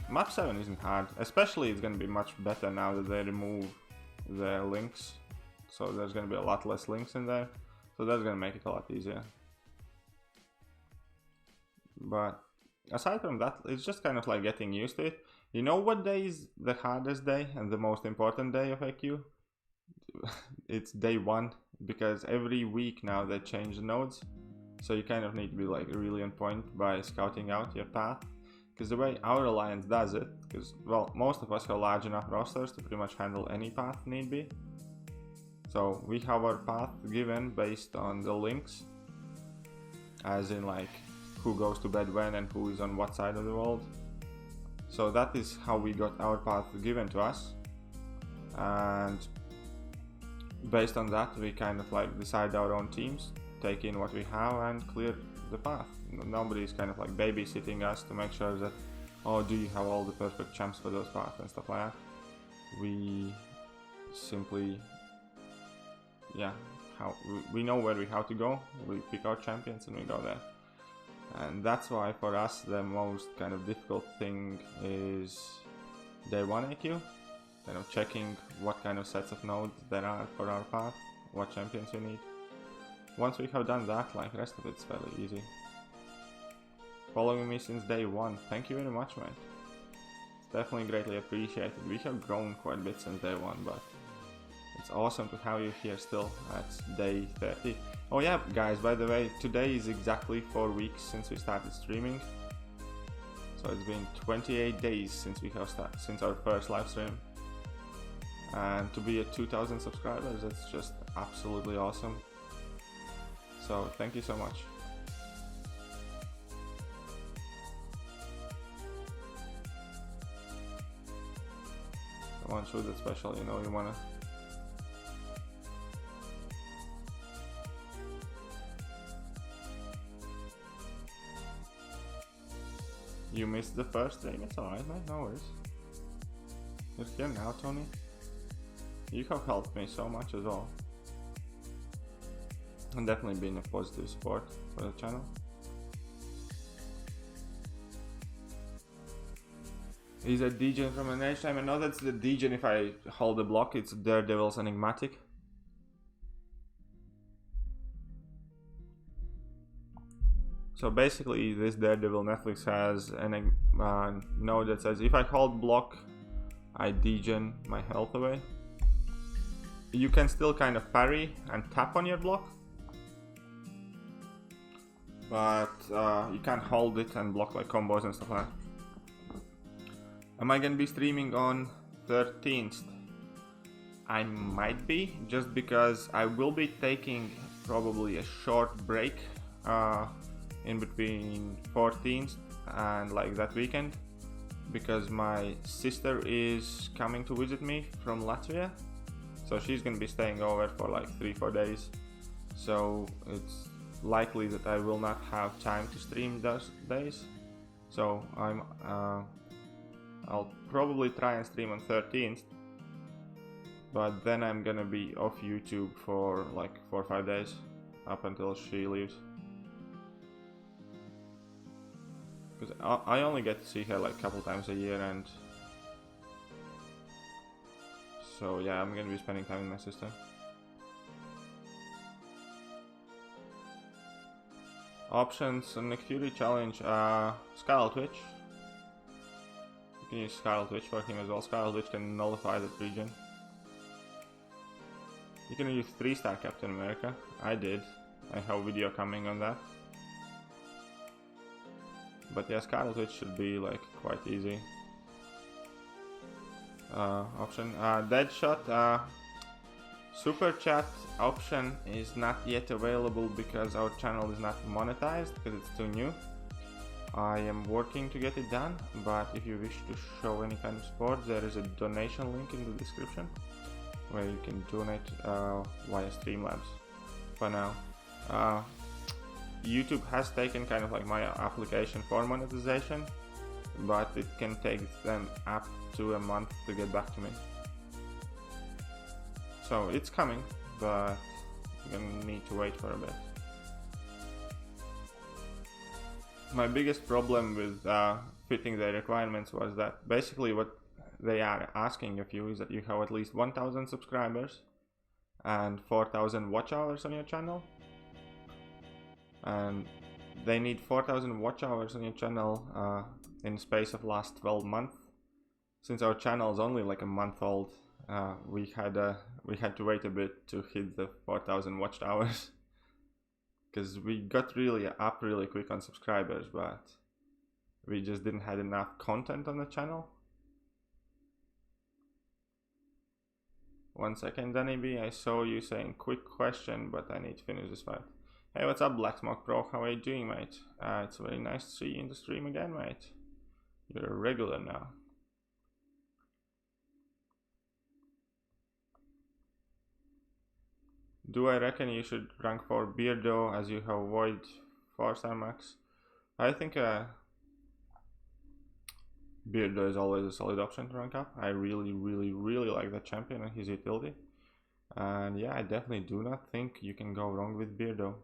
map 7 isn't hard. Especially it's gonna be much better now that they remove the links. So there's gonna be a lot less links in there. So that's gonna make it a lot easier. But aside from that, it's just kind of like getting used to it. You know what day is the hardest day and the most important day of IQ? It's day 1, because every week now they change the nodes. So you kind of need to be like really on point by scouting out your path. Because the way our alliance does it, because, well, most of us have large enough rosters to pretty much handle any path need be. So we have our path given based on the links, as in like who goes to bed when and who is on what side of the world. So that is how we got our path given to us, and based on that we kind of like decide our own teams, take in what we have and clear the path. Nobody is kind of like babysitting us to make sure that, oh, do you have all the perfect champs for those paths and stuff like that. We simply, yeah, we know where we have to go, we pick our champions and we go there. And that's why for us the most kind of difficult thing is day 1 IQ, kind of checking what kind of sets of nodes there are for our path, what champions we need. Once we have done that, like, the rest of it's fairly easy. Following me since day 1, thank you very much, mate. It's definitely greatly appreciated. We have grown quite a bit since day 1, but it's awesome to have you here still at day 30. Oh yeah, guys, by the way, today is exactly 4 weeks since we started streaming. So it's been 28 days since we have since our first live stream. And to be at 2,000 subscribers, it's just absolutely awesome. So thank you so much. Come on, shoot that special, you know you wanna. You missed the first stream, it's alright, mate, no worries. You're here now, Tony. You have helped me so much as well. And definitely been a positive support for the channel. Is a Degen from an Age Time? I know that's the Degen if I hold the block, it's Daredevil's Enigmatic. So basically this Daredevil Netflix has an node that says if I hold block, I degen my health away. You can still kind of parry and tap on your block, but you can't hold it and block like combos and stuff like that. Am I gonna be streaming on 13th? I might be, just because I will be taking probably a short break in between 14th and like that weekend, because my sister is coming to visit me from Latvia. So she's gonna be staying over for like 3-4 days. So it's likely that I will not have time to stream those days. So I'll probably try and stream on 13th, but then I'm gonna be off YouTube for like 4 or 5 days up until she leaves. Because I only get to see her like a couple times a year, and so yeah, I'm gonna be spending time with my sister. Options on the Fury challenge, Skyl Twitch. You can use Skyl Twitch for him as well. Skyl Twitch can nullify that region. You can use 3-star Captain America. I did. I have a video coming on that. But yeah, Skyl Twitch should be like quite easy. Option. Deadshot. Super chat option is not yet available because our channel is not monetized, because it's too new. I am working to get it done, but if you wish to show any kind of support, there is a donation link in the description where you can donate via Streamlabs. For now, YouTube has taken kind of like my application for monetization, but it can take them up to a month to get back to me. So it's coming, but you're gonna need to wait for a bit. My biggest problem with fitting the requirements was that basically what they are asking of you is that you have at least 1,000 subscribers and 4,000 watch hours on your channel. And they need 4,000 watch hours on your channel in space of last 12 months. Since our channel is only like a month old, we had to wait a bit to hit the 4,000 watch hours, because we got really up really quick on subscribers, but we just didn't have enough content on the channel. 1 second, Danny B, I saw you saying quick question, but I need to finish this fight. Hey, what's up, Black Smoke Pro? How are you doing, mate? It's very nice to see you in the stream again, mate. You're a regular now. Do I reckon you should rank for Beardo as you have Void 4-star max? I think Beardo is always a solid option to rank up. I really like that champion and his utility. And yeah, I definitely do not think you can go wrong with Beardo.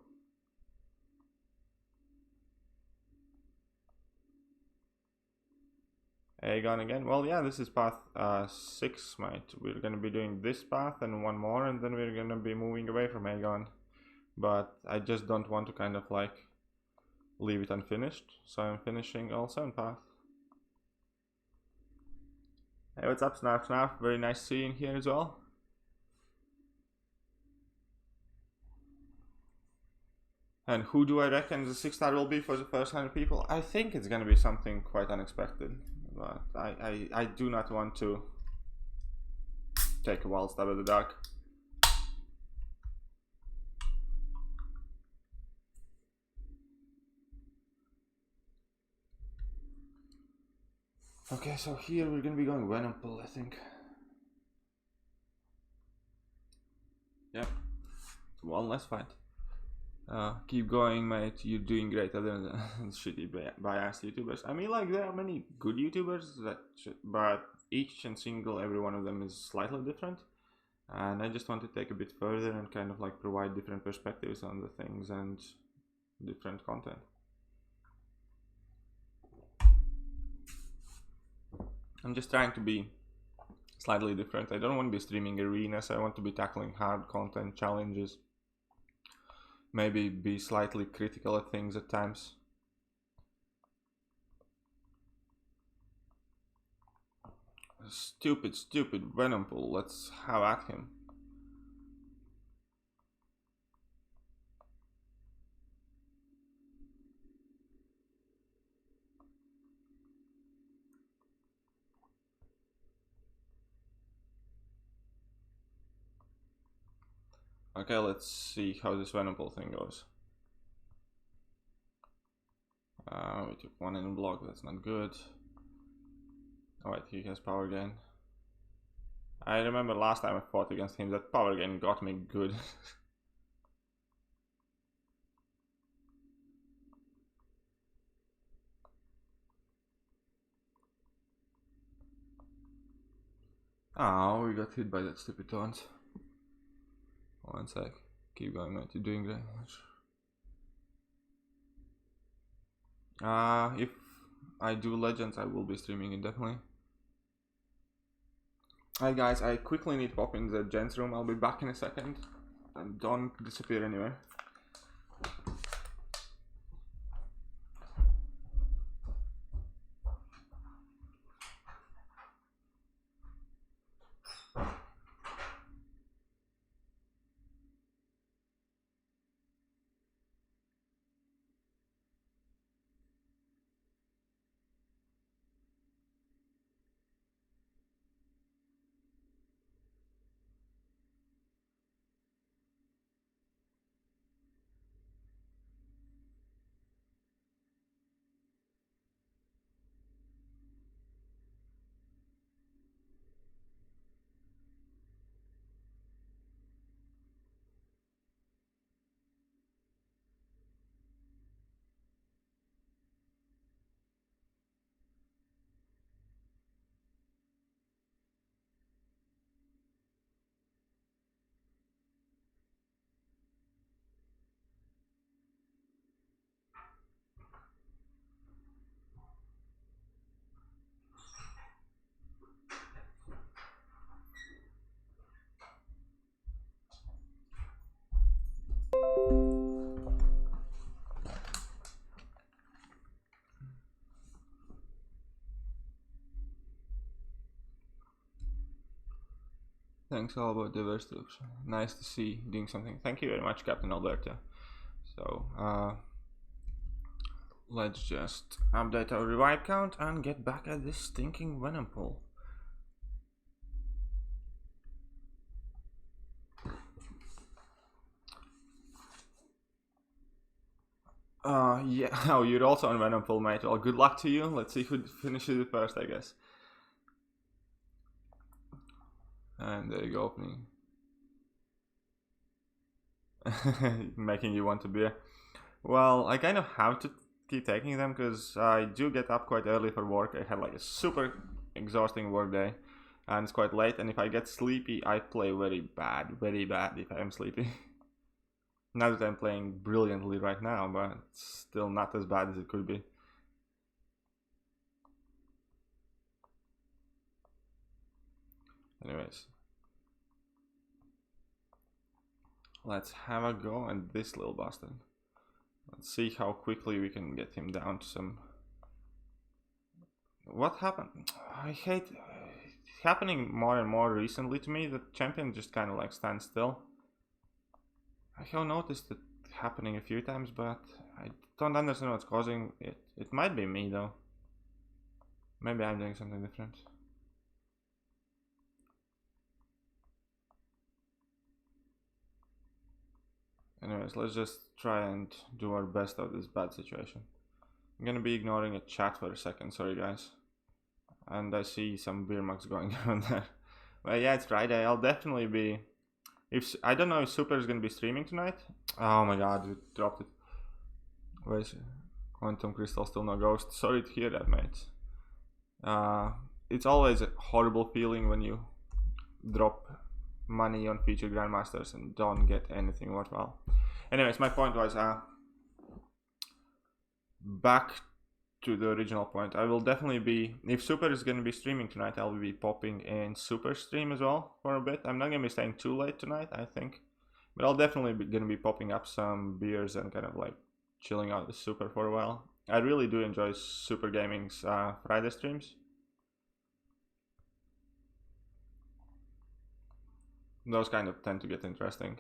Aegon again. Well, yeah, this is path 6, mate. We're gonna be doing this path and one more, and then we're gonna be moving away from Aegon. But I just don't want to kind of like leave it unfinished, so I'm finishing all 7 path. Hey, what's up, Snarf Snarf? Very nice seeing you here as well. And who do I reckon the 6-star will be for the first 100 people? I think it's gonna be something quite unexpected. But I do not want to take a wild stab at the dark. Okay, so here we're gonna be going Venom Pull, I think. Yep, one less fight. Keep going, mate. You're doing great. Other than shitty biased YouTubers. I mean, like, there are many good YouTubers but each and every one of them is slightly different. And I just want to take a bit further and kind of like provide different perspectives on the things and different content. I'm just trying to be slightly different. I don't want to be streaming arenas. I want to be tackling hard content challenges. Maybe be slightly critical at things at times. Stupid Venom Pool. Let's have at him. Okay, let's see how this Venom Pool thing goes. We took 1 in block, that's not good. Alright, he has power gain. I remember last time I fought against him, that power gain got me good. Oh, we got hit by that stupid taunt. One sec. Keep going, mate. You're doing great. If I do Legends, I will be streaming it, definitely. Alright guys, I quickly need to pop in the gents room. I'll be back in a second. And don't disappear anywhere. Thanks all about diversity. Nice to see you doing something. Thank you very much, Captain Alberta. So, let's just update our revive count and get back at this stinking venom pool. Yeah, oh, you're also on venom pool, mate. Well, good luck to you. Let's see who finishes it first, I guess. And there you go, opening. Making you want to beer. Well, I kind of have to keep taking them because I do get up quite early for work. I had like a super exhausting work day and it's quite late, and if I get sleepy I play very bad if I am sleepy. Not that I'm playing brilliantly right now, but it's still not as bad as it could be. Anyways, let's have a go at this little bastard. Let's see how quickly we can get him down to some... What happened? I hate... It's happening more and more recently to me. The champion just kind of like stands still. I have noticed it happening a few times, but I don't understand what's causing it. It might be me though. Maybe I'm doing something different. Anyways, let's just try and do our best out of this bad situation. I'm gonna be ignoring a chat for a second, sorry guys. And I see some beer mugs going around there. Well, yeah, it's Friday. I'll definitely be... I don't know if Super is gonna be streaming tonight. Oh my god, we dropped it. Where is it? Quantum Crystal, still no ghost. Sorry to hear that, mate. It's always a horrible feeling when you drop money on featured grandmasters and don't get anything worthwhile. Anyways, my point was back to the original point. I will definitely be, if Super is going to be streaming tonight, I'll be popping in Super stream as well for a bit. I'm not going to be staying too late tonight, I think, but I'll definitely be going to be popping up some beers and kind of like chilling out with Super for a while. I really do enjoy Super Gaming's Friday streams. Those kind of tend to get interesting.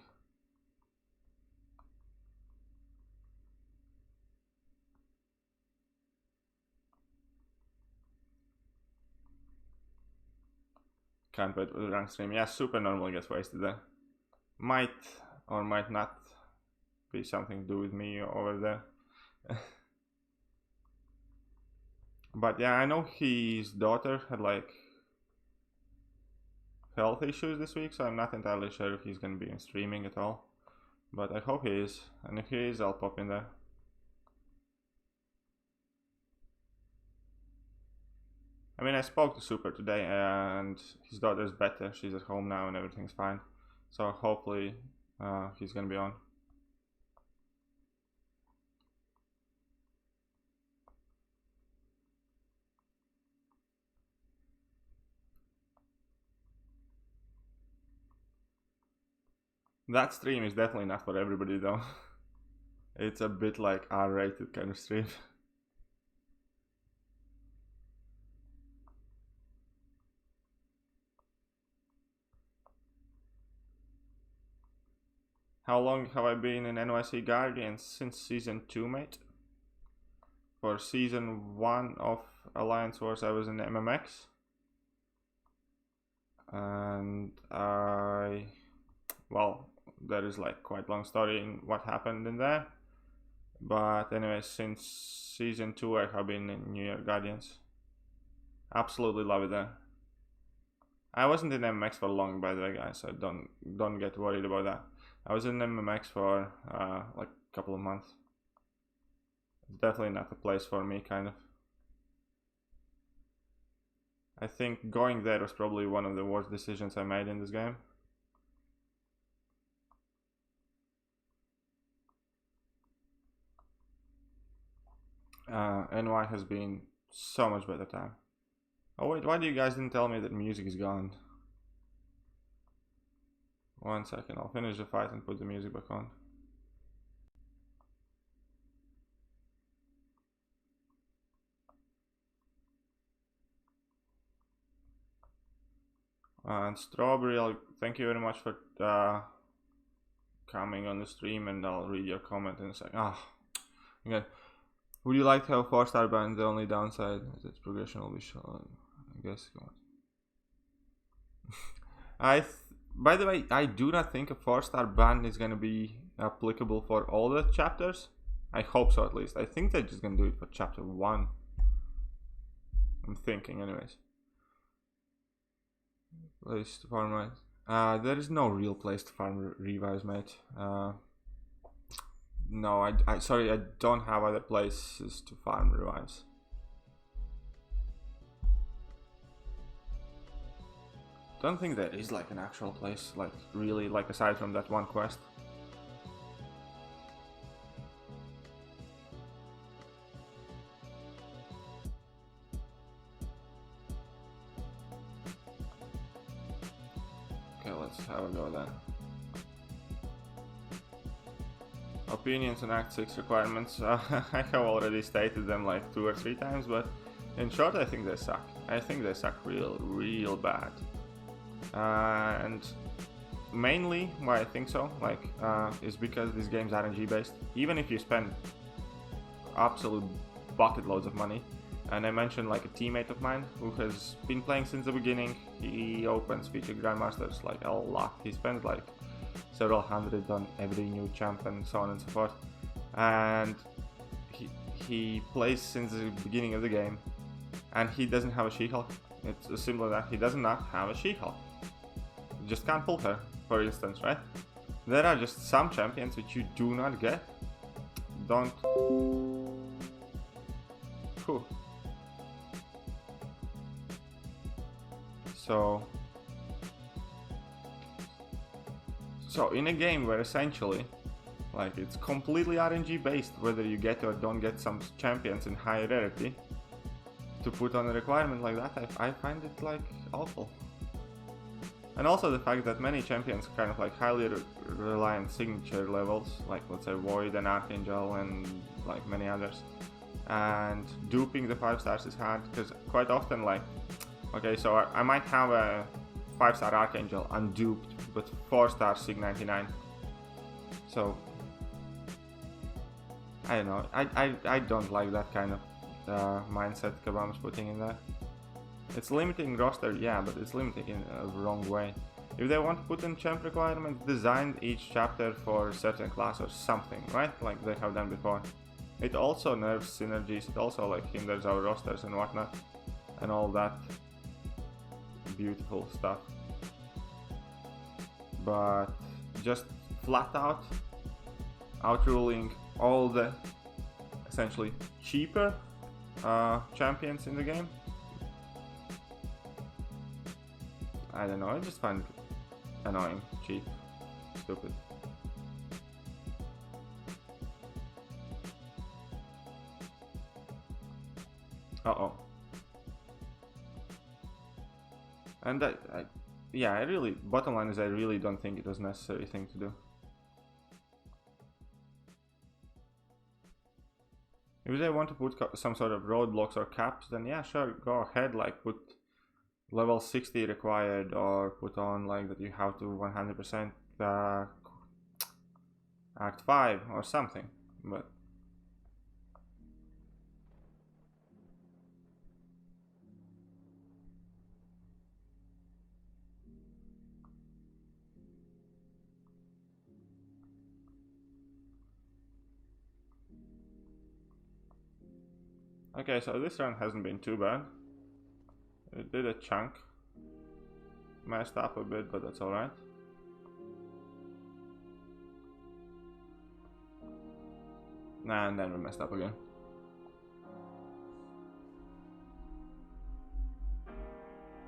Can't wait for the rank stream. Yeah, Super normally gets wasted there. Might or might not be something to do with me over there. But yeah, I know his daughter had like health issues this week, so I'm not entirely sure if he's gonna be streaming at all. But I hope he is, and if he is, I'll pop in there. I mean, I spoke to Super today, and his daughter's better. She's at home now, and everything's fine. So hopefully, he's gonna be on. That stream is definitely not for everybody though. It's a bit like R-rated kind of stream. How long have I been in NYC Guardians? Since season 2, mate. For season 1 of Alliance Wars I was in MMX. And well, there is like quite long story in what happened in there. But anyway, since season 2 I have been in New York Guardians. Absolutely love it there. I wasn't in MMX for long, by the way, guys, so don't get worried about that. I was in MMX for like a couple of months. It's definitely not the place for me, kind of. I think going there was probably one of the worst decisions I made in this game. NY has been so much better time. Oh wait, why do you guys didn't tell me that music is gone? 1 second, I'll finish the fight and put the music back on. And Strawberry, thank you very much for coming on the stream, and I'll read your comment in a second. Okay. Would you like to have 4-star band? The only downside is its progression will be shown. I guess. By the way, I do not think a 4-star ban is gonna be applicable for all the chapters. I hope so, at least. I think they're just gonna do it for chapter 1. I'm thinking, anyways. Place to farm right. There is no real place to farm revives, mate. No, sorry, I don't have other places to farm revives. Don't think there is like an actual place, like really, like aside from that one quest. Okay, let's have a go then. Opinions on Act 6 requirements. I have already stated them like 2 or 3 times, but in short, I think they suck. I think they suck real bad. And mainly why I think so, like, is because this game's RNG based. Even if you spend absolute bucket loads of money, and I mentioned like a teammate of mine who has been playing since the beginning. He opens featured grandmasters like a lot. He spends like several hundred on every new champ and so on and so forth, and he plays since the beginning of the game, and he doesn't have a She-Hulk. It's as simple as that. He does not have a She-Hulk. You just can't pull her, for instance, right? There are just some champions which you do not get. Don't. Whew. So in a game where essentially, like, it's completely RNG based, whether you get or don't get some champions in high rarity, to put on a requirement like that, I find it like awful. And also the fact that many champions kind of like highly rely on signature levels, like let's say Void and Archangel and like many others. And duping the 5 stars is hard, because quite often, like, okay, so I might have a 5-star Archangel unduped, but 4-star Sig 99. So I don't know. I don't like that kind of mindset Kabam's putting in there. It's limiting roster, yeah, but it's limiting in a wrong way. If they want to put in champ requirements, design each chapter for a certain class or something, right? Like they have done before. It also nerfs synergies, it also like hinders our rosters and whatnot, and all that beautiful stuff. but just flat out outruling all the essentially cheaper champions in the game. I don't know, I just find it annoying, cheap, stupid. Uh-oh. And yeah, I really, bottom line is I really don't think it was a necessary thing to do. If they want to put some sort of roadblocks or caps, then yeah, sure, go ahead, like put level 60 required, or put on like that you have to 100% Act 5 or something, but okay, so this run hasn't been too bad. It did a chunk. Messed up a bit, but that's alright. Nah, and then we messed up again.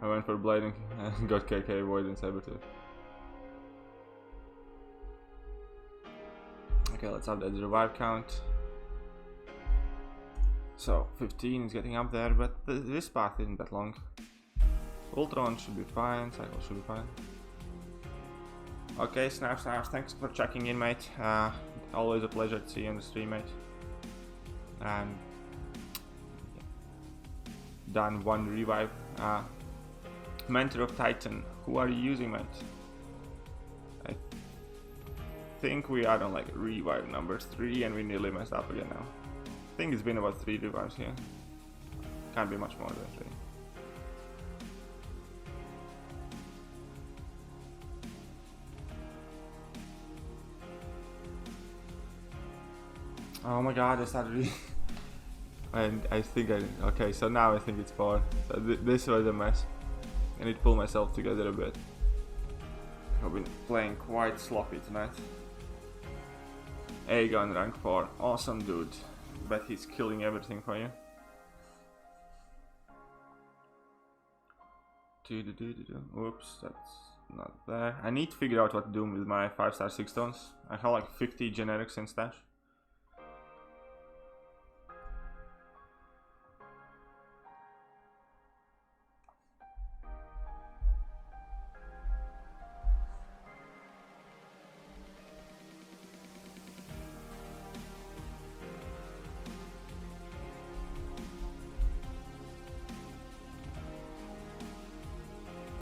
I went for blading and got KK Void and Sabertooth. Okay, let's update the revive count. So 15 is getting up there, but this path isn't that long. Ultron should be fine, Cycle should be fine. Okay, Snaps, thanks for checking in, mate. Always a pleasure to see you on the stream, mate. And done one revive. Mentor of Titan, who are you using, mate? I think we are on like revive number 3 and we nearly messed up again now. I think it's been about 3 revives here. Can't be much more than 3. Oh my god, I started reading. And I think okay, so now I think it's 4. So this was a mess. I need to pull myself together a bit. I've been playing quite sloppy tonight. Aegon rank 4, awesome dude. Bet he's killing everything for you. Oops, that's not there. I need to figure out what to do with my 5-star 6 stones. I have like 50 generics in stash.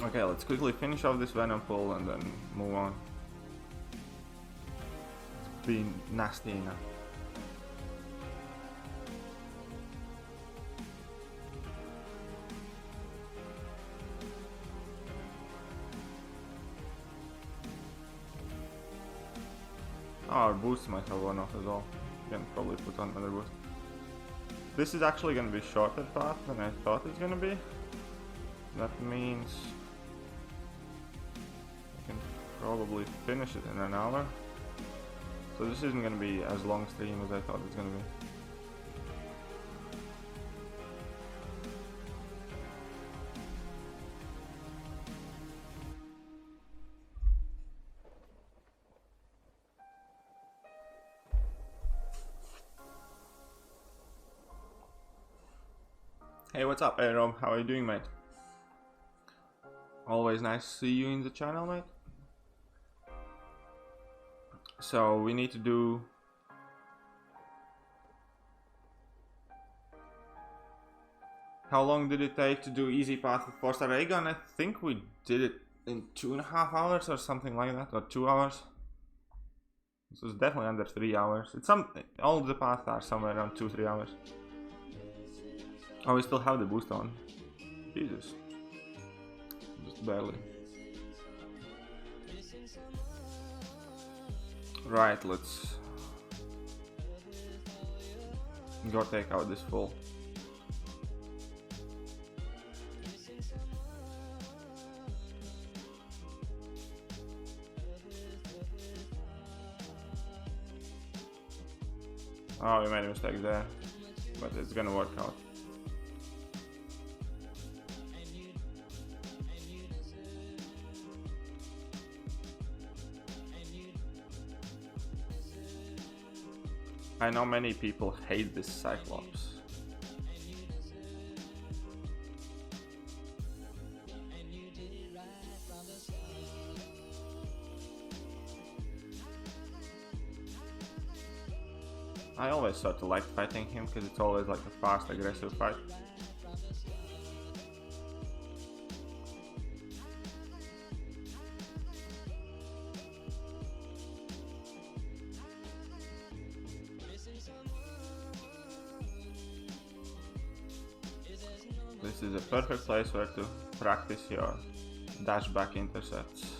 Okay, let's quickly finish off this Venom pull and then move on. It's been nasty enough. Oh, our boost might have worn off as well. Can probably put on another boost. This is actually going to be a shorter path than I thought it's going to be. That means probably finish it in an hour. So this isn't going to be as long stream as I thought it's going to be. Hey, what's up, Aegon? How are you doing, mate? Always nice to see you in the channel, mate. So we need to do how long did it take to do easy path with 4-star Aegon? I think we did it in 2.5 hours or something like that, or 2 hours. This was definitely under 3 hours. It's all the paths are somewhere around 2-3 hours. Oh, we still have the boost on. Jesus. Just barely. Right, let's go take out this full. Oh, we made a mistake there, but it's gonna work out. I know many people hate this Cyclops. I always sort of like fighting him because it's always like a fast, aggressive fight. This is a perfect place where to practice your dash back intercepts.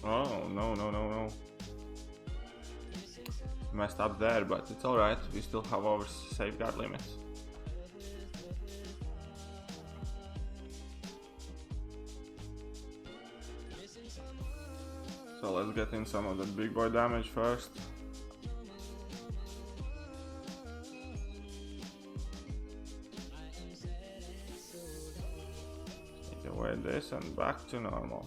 Oh, no. Messed up there, but it's alright, we still have our safeguard limits. So let's get in some of the big boy damage first. Take away this and back to normal.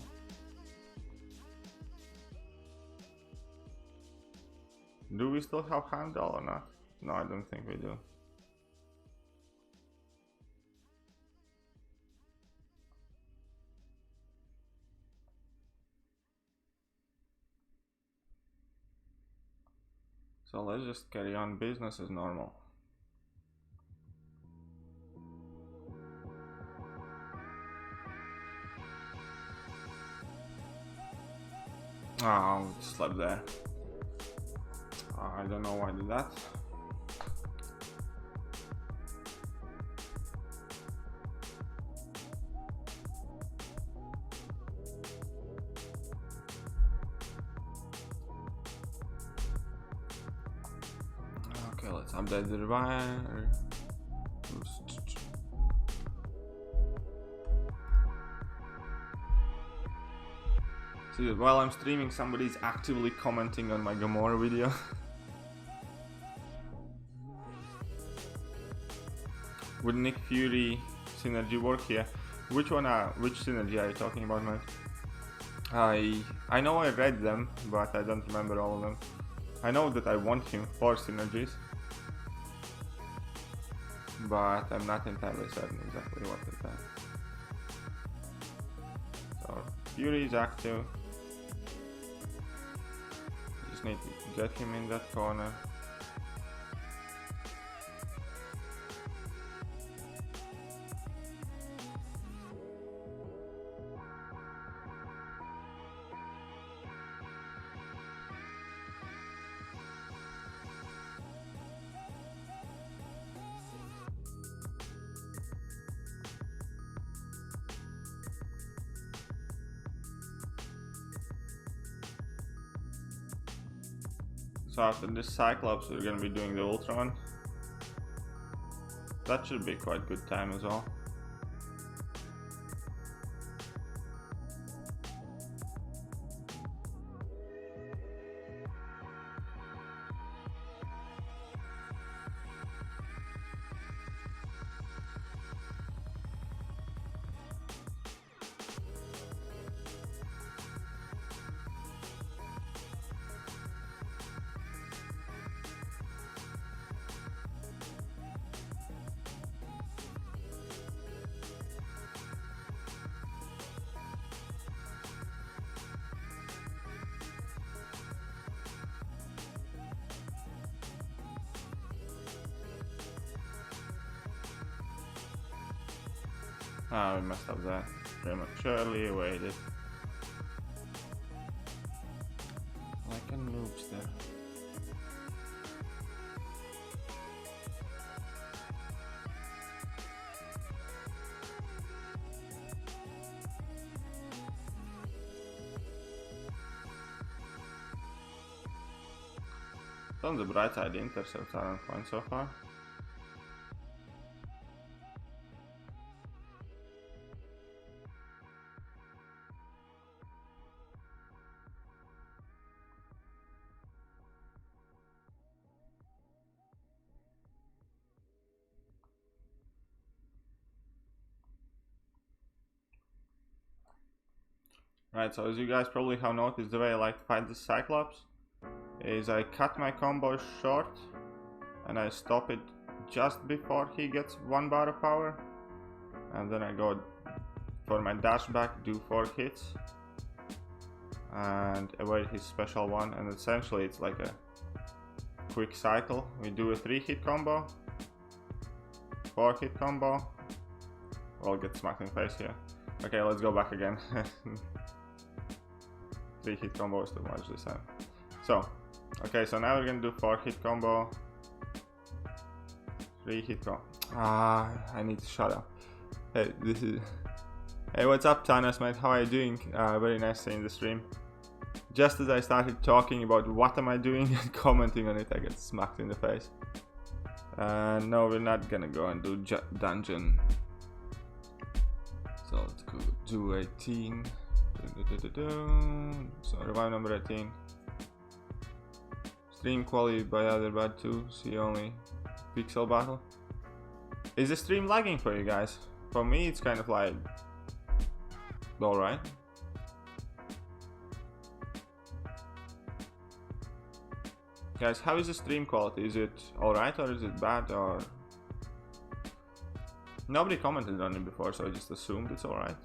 Do we still have handle or not? No, I don't think we do. So let's just carry on business as normal. Oh, slept there. I don't know why I did that. Okay, let's update the wire. See, while I'm streaming, somebody's actively commenting on my Gamora video. Would Nick Fury synergy work here? Which synergy are you talking about, mate? I know I read them, but I don't remember all of them. I know that I want him for synergies, but I'm not entirely certain exactly what is that. So Fury is active. Just need to get him in that corner. So after this Cyclops, we're gonna be doing the Ultron. That should be quite good time as well. Ah, we messed up that prematurely waited. Like a noobster. On the bright side, the intercepts are on point so far. Right, so as you guys probably have noticed, the way I like to fight the Cyclops is I cut my combo short and I stop it just before he gets 1 bar of power, and then I go for my dash back, do 4 hits and avoid his special one, and essentially it's like a quick cycle. We do a 3-hit combo, 4-hit combo. I'll get smacked in the face here. Okay, let's go back again. 3-hit combo is too much this time. So, okay, so now we're gonna do 4-hit combo, 3-hit combo. I need to shut up. Hey, Hey, what's up, Thanos, mate? How are you doing? Very nice seeing the stream. Just as I started talking about what am I doing and commenting on it, I get smacked in the face. No, we're not gonna go and do dungeon. So let's go do 18. So revive number 18. Stream quality by other bad too. See only pixel battle. Is the stream lagging for you guys? For me, it's kind of like alright. Guys, how is the stream quality? Is it alright or is it bad? Or nobody commented on it before, so I just assumed it's alright.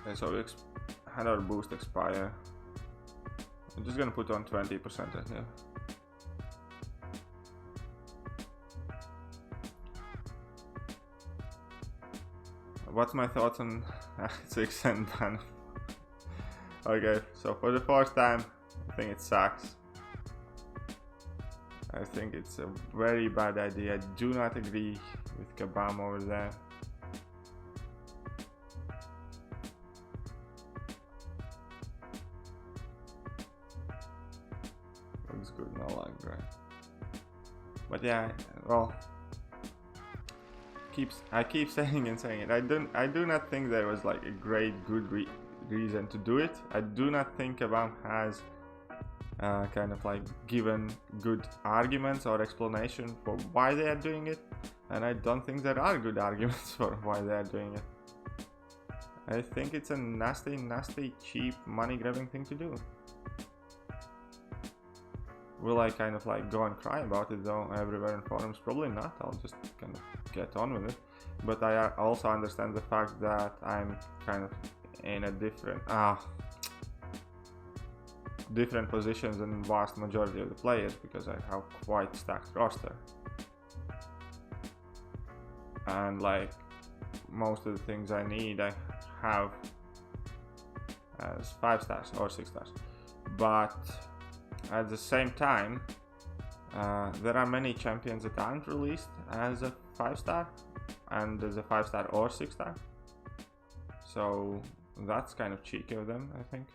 Okay, so we had our boost expire. I'm just gonna put on 20% right here. What's my thoughts on 6 and ban? Okay, so for the first time, I think it sucks. I think it's a very bad idea. I do not agree with Kabam over there. Looks good, no lag, right? But yeah, well, I keep saying it. I do not think there was like a great good reason to do it. I do not think Kabam has kind of like given good arguments or explanation for why they are doing it, and I don't think there are good arguments for why they are doing it. I think it's a nasty cheap money grabbing thing to do. Will I kind of like go and cry about it though everywhere in forums? Probably not. I'll just kind of get on with it. But I also understand the fact that I'm kind of in a different positions than vast majority of the players, because I have quite stacked roster. And like most of the things I need I have as 5 stars or 6 stars. But at the same time, there are many champions that aren't released as a 5-star and as a 5-star or 6-star. So that's kind of cheeky of them, I think.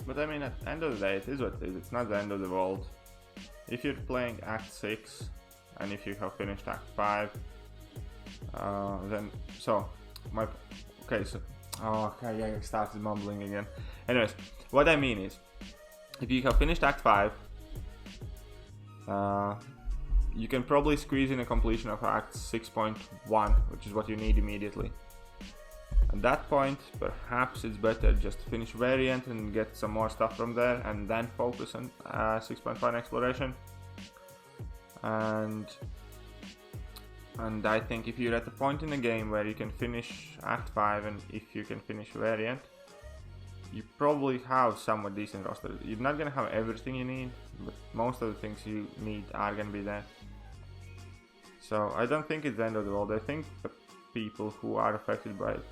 But I mean, at the end of the day, it is what it is. It's not the end of the world. If you're playing Act 6, and if you have finished Act 5, then, so, okay, I started mumbling again. Anyways, what I mean is, if you have finished Act 5, you can probably squeeze in a completion of Act 6.1, which is what you need immediately. At that point, perhaps it's better just to finish Variant and get some more stuff from there, and then focus on 6.1 exploration. And And I think if you're at the point in the game where you can finish Act 5 and if you can finish Variant, you probably have somewhat decent roster. You're not gonna have everything you need, but most of the things you need are gonna be there. So I don't think it's the end of the world. I think the people who are affected by it,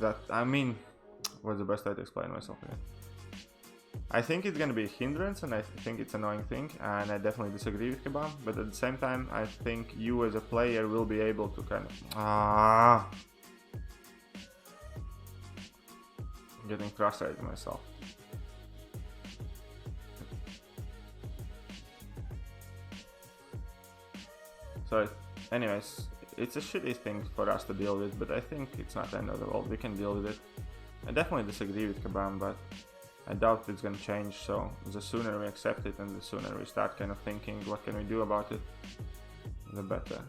that, I mean, what's the best way to explain myself again? I think it's gonna be a hindrance, and I think it's an annoying thing, and I definitely disagree with Kebab, but at the same time, I think you as a player will be able to kind of... Getting frustrated myself. So, anyways, it's a shitty thing for us to deal with, but I think it's not the end of the world. We can deal with it. I definitely disagree with Kabam, but I doubt it's gonna change, so the sooner we accept it and the sooner we start kind of thinking what can we do about it, the better.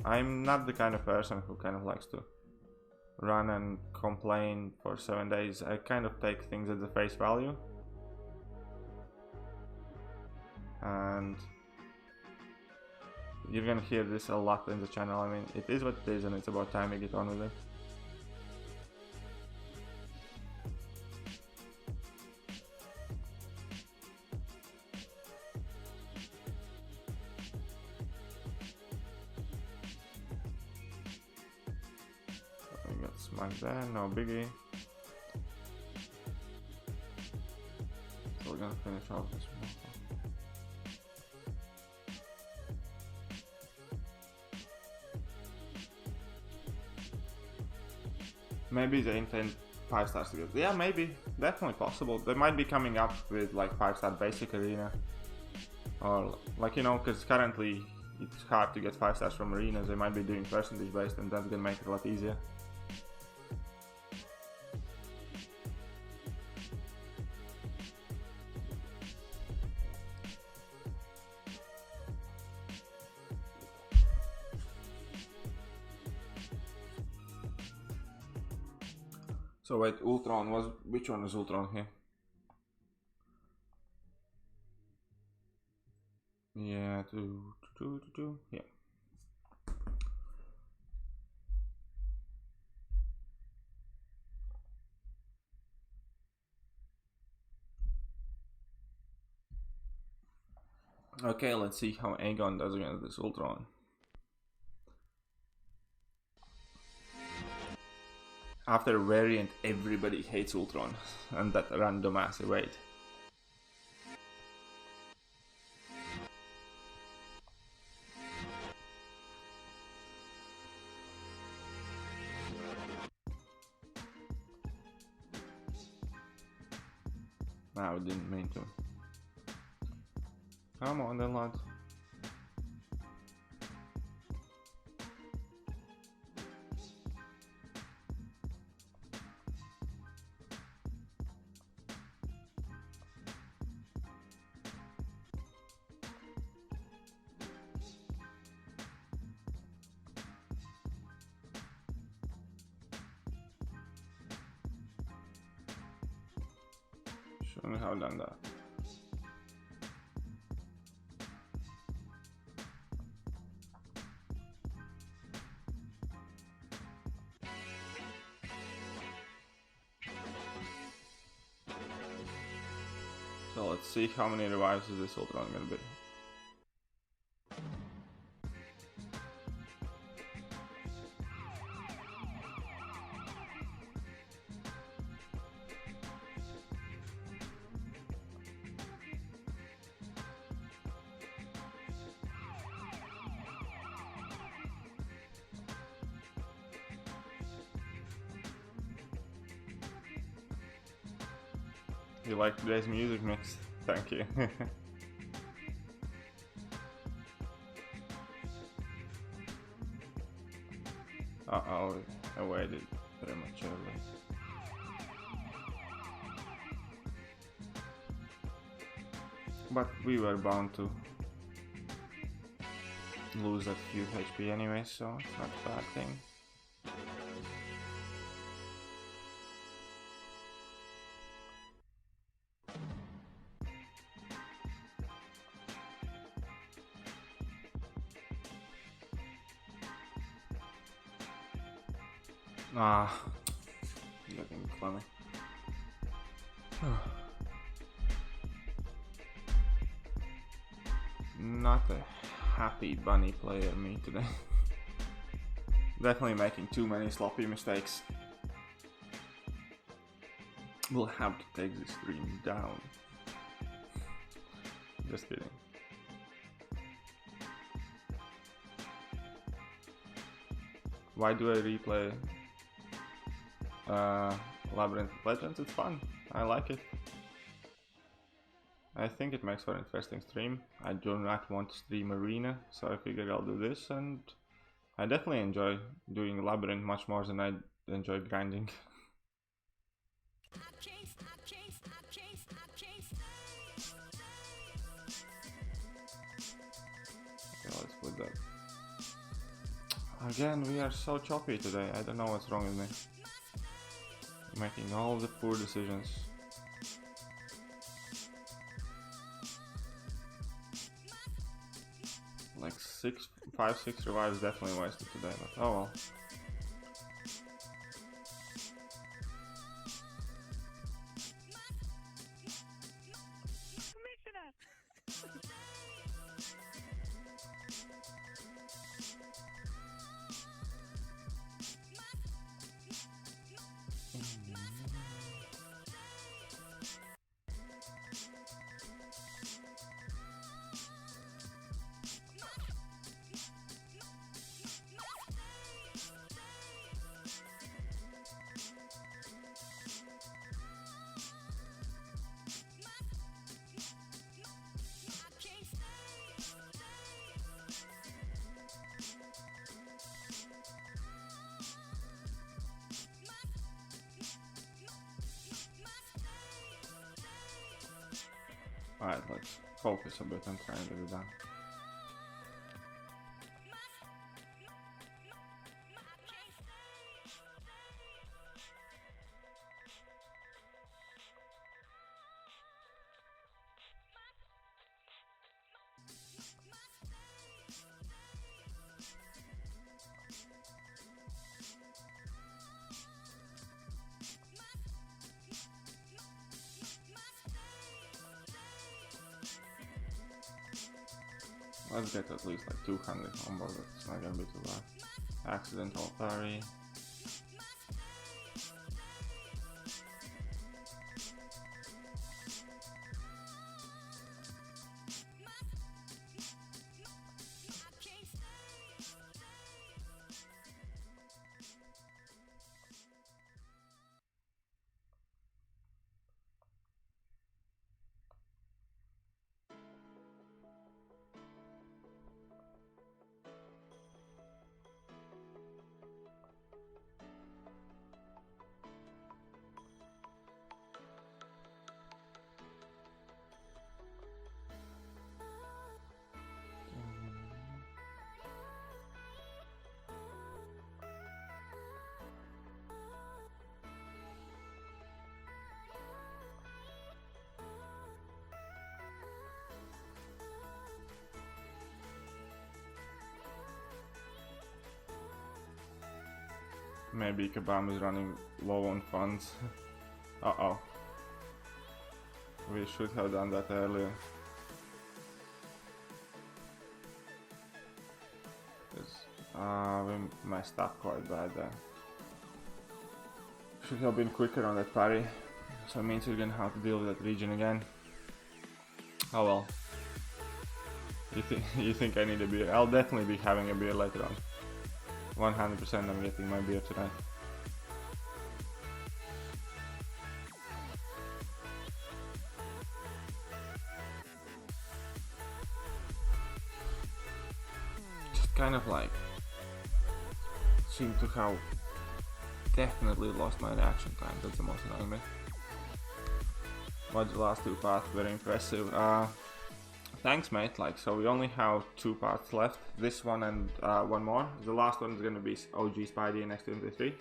I'm not the kind of person who kind of likes to run and complain for 7 days. I kind of take things at the face value. And you're gonna hear this a lot in the channel. I mean, it is what it is and it's about time we get on with it. We got smacked there, no biggie. So we're gonna finish off this one. Maybe they intend 5 stars to get. Yeah, maybe. Definitely possible. They might be coming up with like 5-star basic arena. Or like, you know, because currently it's hard to get 5 stars from arenas. They might be doing percentage based and that's gonna make it a lot easier. So wait, Ultron was, which one is Ultron here? Yeah, yeah. Okay, let's see how Aegon does against this Ultron. After Variant, everybody hates Ultron, and that random ass evade. I didn't mean to. Come on then, lad. Shouldn't have done that. So let's see how many revives is this Ultron gonna be. You like today's music mix? Thank you. Uh-oh, I waited prematurely. But we were bound to lose that few HP anyway, so it's not a bad thing. Ah, looking funny. Not a happy bunny player, me today. Definitely making too many sloppy mistakes. We'll have to take this stream down. Just kidding. Why do I replay Labyrinth of Legends? It's fun. I like it. I think it makes for an interesting stream. I do not want to stream Arena, so I figured I'll do this, and I definitely enjoy doing Labyrinth much more than I enjoy grinding. Okay, let's put that. Again, we are so choppy today. I don't know what's wrong with me. Making all the poor decisions. Like 5-6 revives definitely wasted today, but oh well. Alright, let's focus a bit and try and get it done. Let's get at least like 200 on board, but it's not gonna be too bad. Accidental parry. Maybe Kabam is running low on funds. Uh-oh. We should have done that earlier. We messed up quite bad there. Should have been quicker on that parry. So it means we're gonna have to deal with that region again. Oh well. You think I need a beer? I'll definitely be having a beer later on. 100% I'm getting my beer tonight. Just kind of like seem to have definitely lost my reaction time. That's the most annoying bit. But the last two paths very impressive. Thanks, mate. Like, so we only have 2 parts left. This one and one more. The last one is gonna be OG Spidey next to MP3.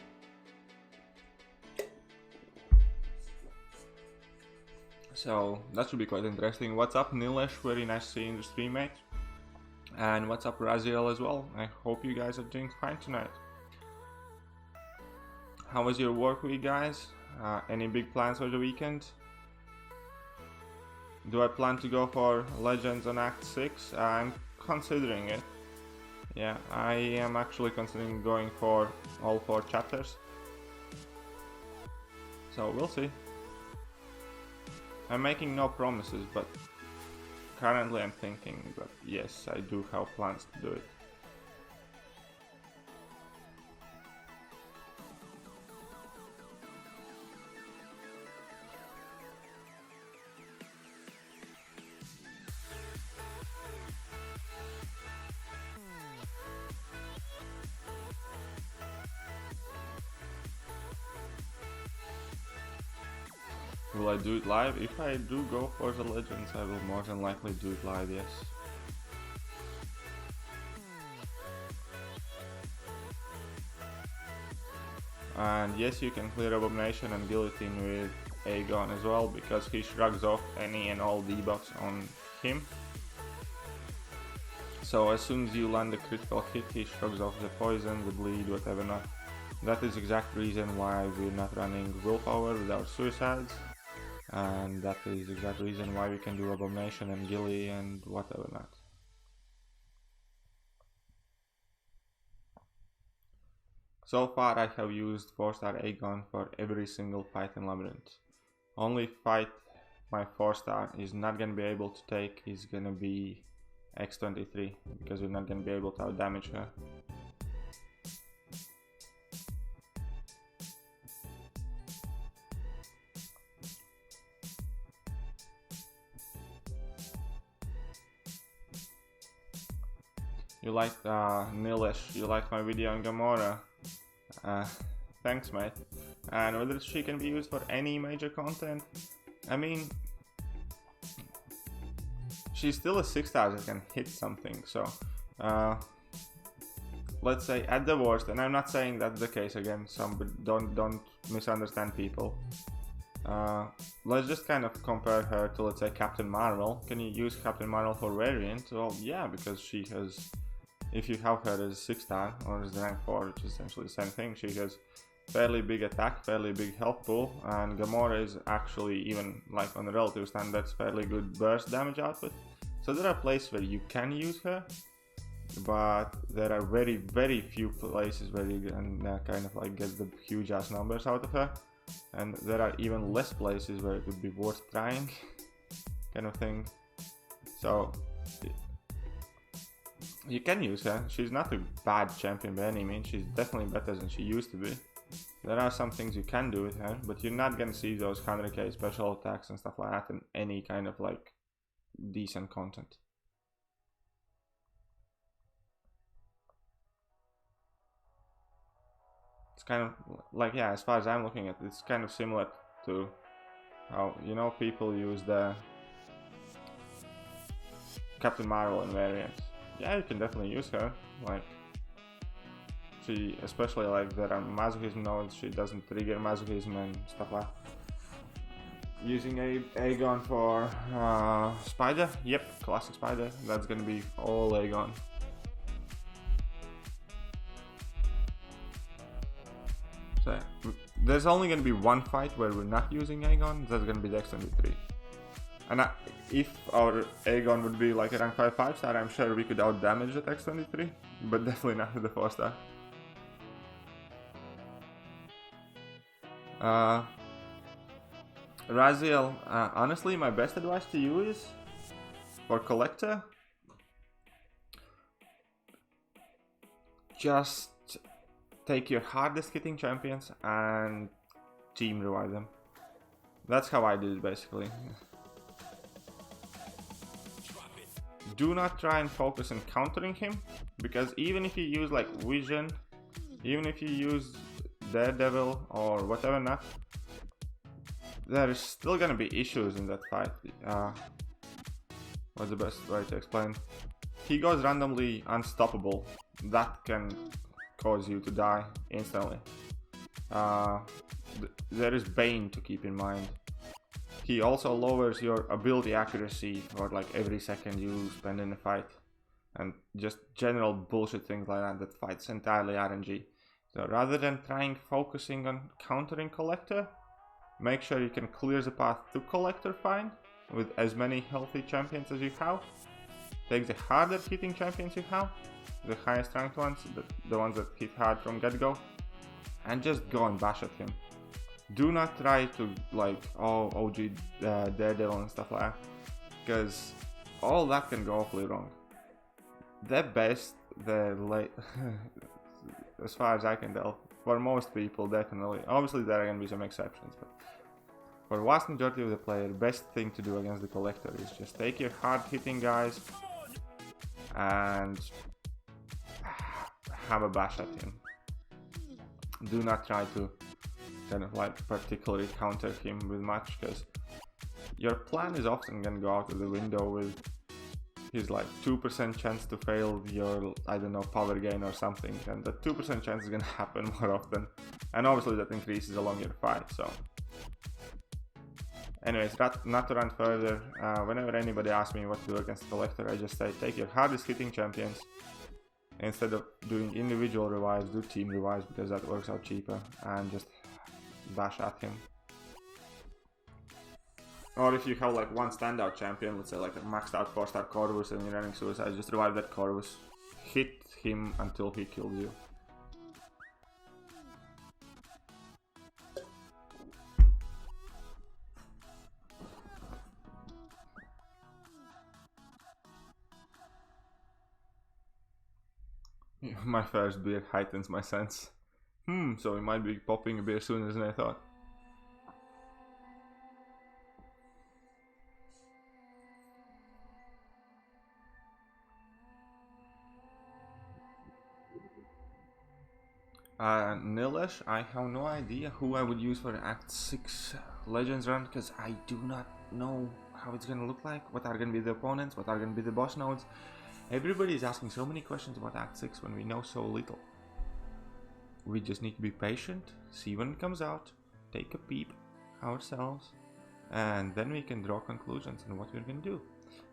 So that should be quite interesting. What's up, Nilesh? Very nice to see you in the stream, mate. And what's up, Raziel as well? I hope you guys are doing fine tonight. How was your work week, guys? Any big plans for the weekend? Do I plan to go for Legends on Act 6? I'm considering it. Yeah, I am actually considering going for all 4 chapters. So we'll see. I'm making no promises, but currently I'm thinking that yes, I do have plans to do it. Will I do it live? If I do go for the Legends, I will more than likely do it live, yes. And yes, you can clear Abomination and Guillotine with Aegon as well, because he shrugs off any and all debuffs on him. So as soon as you land a critical hit, he shrugs off the poison, the bleed, whatever not. That is the exact reason why we're not running Willpower with our suicides. And that is the exact reason why we can do Abomination and Gilly and whatever not. So far I have used 4-star Aegon for every single fight in Labyrinth. Only fight my 4-star is not gonna be able to take is gonna be X23, because we're not gonna be able to outdamage her. You liked Nilish, you liked my video on Gamora. Thanks, mate. And whether she can be used for any major content, I mean, she's still a 6-star that can hit something. So let's say at the worst, and I'm not saying that's the case again. Don't misunderstand people. Let's just kind of compare her to, let's say, Captain Marvel. Can you use Captain Marvel for variant? Well, yeah, because she has. If you have her as 6-star or as rank 4, which is essentially the same thing, she has fairly big attack, fairly big health pool, and Gamora is actually, even like on the relative standards, fairly good burst damage output. So there are places where you can use her, but there are very, very few places where you can kind of like get the huge ass numbers out of her, and there are even less places where it would be worth trying, kind of thing. So you can use her. She's not a bad champion by any means. She's definitely better than she used to be. There are some things you can do with her, but you're not gonna see those 100k special attacks and stuff like that in any kind of like decent content. It's kind of like, yeah, as far as I'm looking at it, it's kind of similar to how, you know, people use the Captain Marvel in variants. Yeah, you can definitely use her. Like, she, especially like there are masochism nodes, she doesn't trigger masochism and stuff like that. Using Aegon for Spider, yep, classic Spider, that's gonna be all Aegon. So there's only gonna be one fight where we're not using Aegon, that's gonna be the X23. And if our Aegon would be like a rank 5 5-star, I'm sure we could outdamage that X23, but definitely not with the 4-star. Raziel, honestly, my best advice to you is, for Collector, just take your hardest hitting champions and team revive them. That's how I did it, basically. Do not try and focus on countering him, because even if you use like Vision, even if you use Daredevil or whatever not, there is still gonna be issues in that fight. What's the best way to explain? He goes randomly unstoppable. That can cause you to die instantly. There is Bane to keep in mind. He also lowers your ability accuracy for like every second you spend in a fight, and just general bullshit things like that. That fight's entirely RNG. So rather than focusing on countering Collector, make sure you can clear the path to Collector fine with as many healthy champions as you have. Take the harder hitting champions you have, the highest ranked ones, the ones that hit hard from get-go, and just go and bash at him. Do not try to like OG Daredevil and stuff like that, because all that can go awfully wrong. The best, the late, as far as I can tell, for most people definitely. Obviously there are going to be some exceptions, but for the vast majority of the player, best thing to do against the Collector is just take your hard hitting guys and have a bash at him. Do not try to kind of like particularly counter him with much, because your plan is often going to go out of the window with his like 2% chance to fail your, I don't know, power gain or something, and that 2% chance is going to happen more often, and obviously that increases along your fight. So anyways, not to run further, whenever anybody asks me what to do against the Collector, I just say take your hardest hitting champions. Instead of doing individual revives, do team revives, because that works out cheaper, and just bash at him. Or if you have like one standout champion, let's say like a maxed out 4-star Corvus and you're running Suicide, just revive that Corvus, hit him until he kills you. My first beer heightens my sense. So we might be popping a beer sooner than I thought. Nilish, I have no idea who I would use for Act 6 Legends run, because I do not know how it's gonna look like, what are gonna be the opponents, what are gonna be the boss nodes. Everybody is asking so many questions about Act 6 when we know so little. We just need to be patient, see when it comes out, take a peep ourselves, and then we can draw conclusions on what we're gonna do.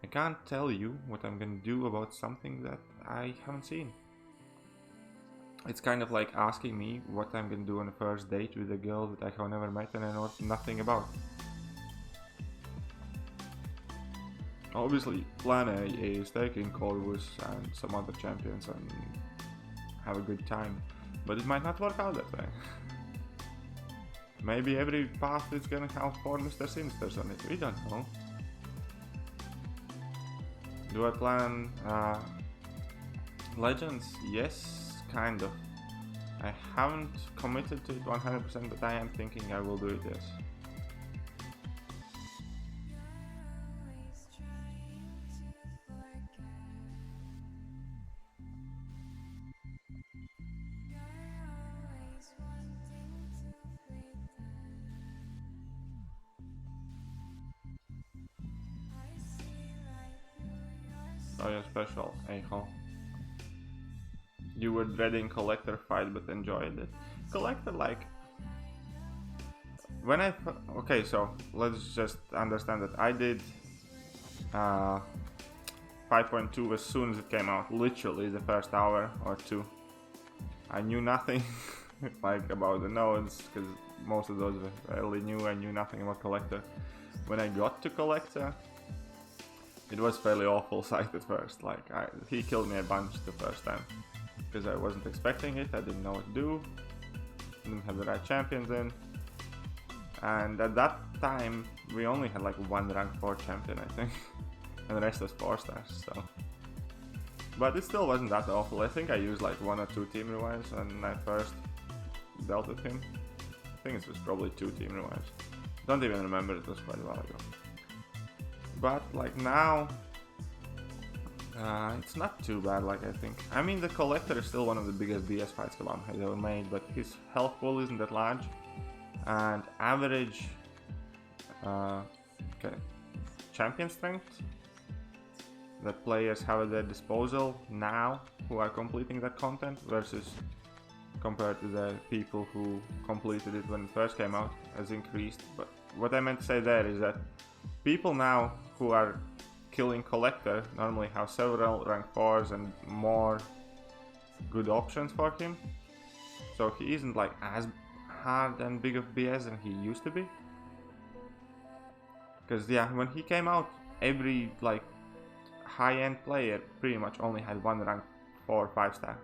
I can't tell you what I'm gonna do about something that I haven't seen. It's kind of like asking me what I'm gonna do on a first date with a girl that I have never met and I know nothing about. Obviously, plan A is taking Corvus and some other champions and have a good time, but it might not work out that way. Maybe every path is gonna have 4 Mr. Sinisters on it, we don't know. Do I plan Legends? Yes. Kind of. I haven't committed to it 100%, but I am thinking I will do it, yes. Oh yeah, special, Aegon. You were dreading Collector fight but enjoyed it. Collector, like, when I okay, so let's just understand that I did 5.2 as soon as it came out, literally the first hour or two. I knew nothing like about the nodes, because most of those were fairly new. I knew nothing about Collector. When I got to Collector, it was fairly awful sight at first. Like, he killed me a bunch the first time, because I wasn't expecting it, I didn't know what to do, didn't have the right champions in, and at that time we only had like one rank 4 champion, I think, and the rest was 4 stars, so. But it still wasn't that awful. I think I used like 1 or 2 team revives when I first dealt with him. I think it was probably 2 team revives. Don't even remember, it was quite a while ago. But like now, it's not too bad, like I think. I mean, the Collector is still one of the biggest BS fights Kalam has ever made, but his health pool isn't that large, and average champion strength that players have at their disposal now who are completing that content versus compared to the people who completed it when it first came out has increased. But what I meant to say there is that people now who are killing Collector normally have several rank 4s and more good options for him. so he isn't like as hard and big of BS than he used to be. Because yeah, when he came out, every like high-end player pretty much only had one rank 4 or 5 star.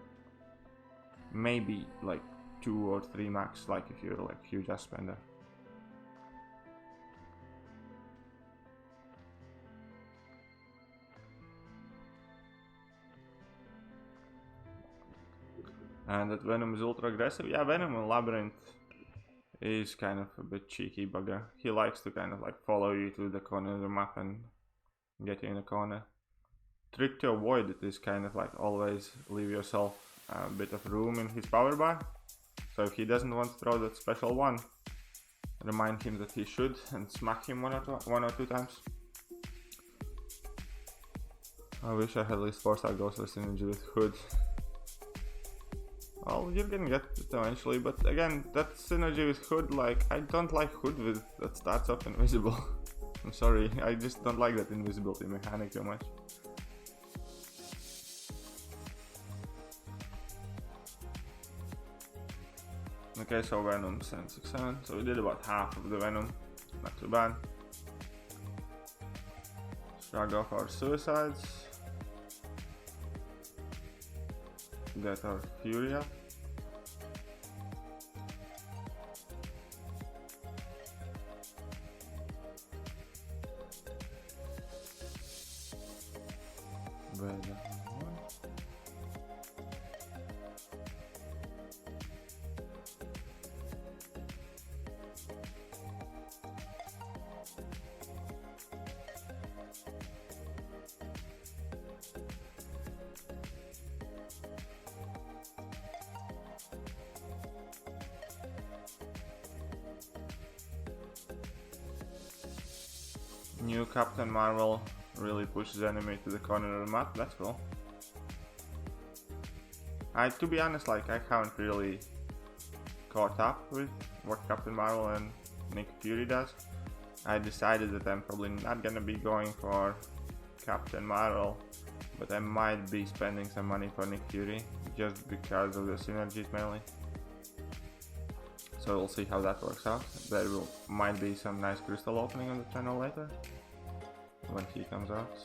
Maybe like 2 or 3 max, like if you're like huge ass spender. And that Venom is ultra aggressive. Yeah, Venom in Labyrinth is kind of a bit cheeky bugger. He likes to kind of like follow you to the corner of the map and get you in the corner. Trick to avoid it is kind of like always leave yourself a bit of room in his power bar. So if he doesn't want to throw that special one, remind him that he should and smack him one or two times. I wish I had at least 4-star Ghost synergy with Hood. Well, you're gonna get it eventually, but again, that synergy with Hood, like, I don't like Hood with that starts off invisible. I'm sorry, I just don't like that invisibility mechanic too much. Okay, so Venom 767, so we did about half of the Venom, not too bad. Shrug off our suicides. Get our Fury up. New Captain Marvel really pushes enemy to the corner of the map, that's cool. To be honest, like, I haven't really caught up with what Captain Marvel and Nick Fury does. I decided that I'm probably not gonna be going for Captain Marvel, but I might be spending some money for Nick Fury, just because of the synergies mainly. So we'll see how that works out. There might be some nice crystal opening on the channel later, when he comes out.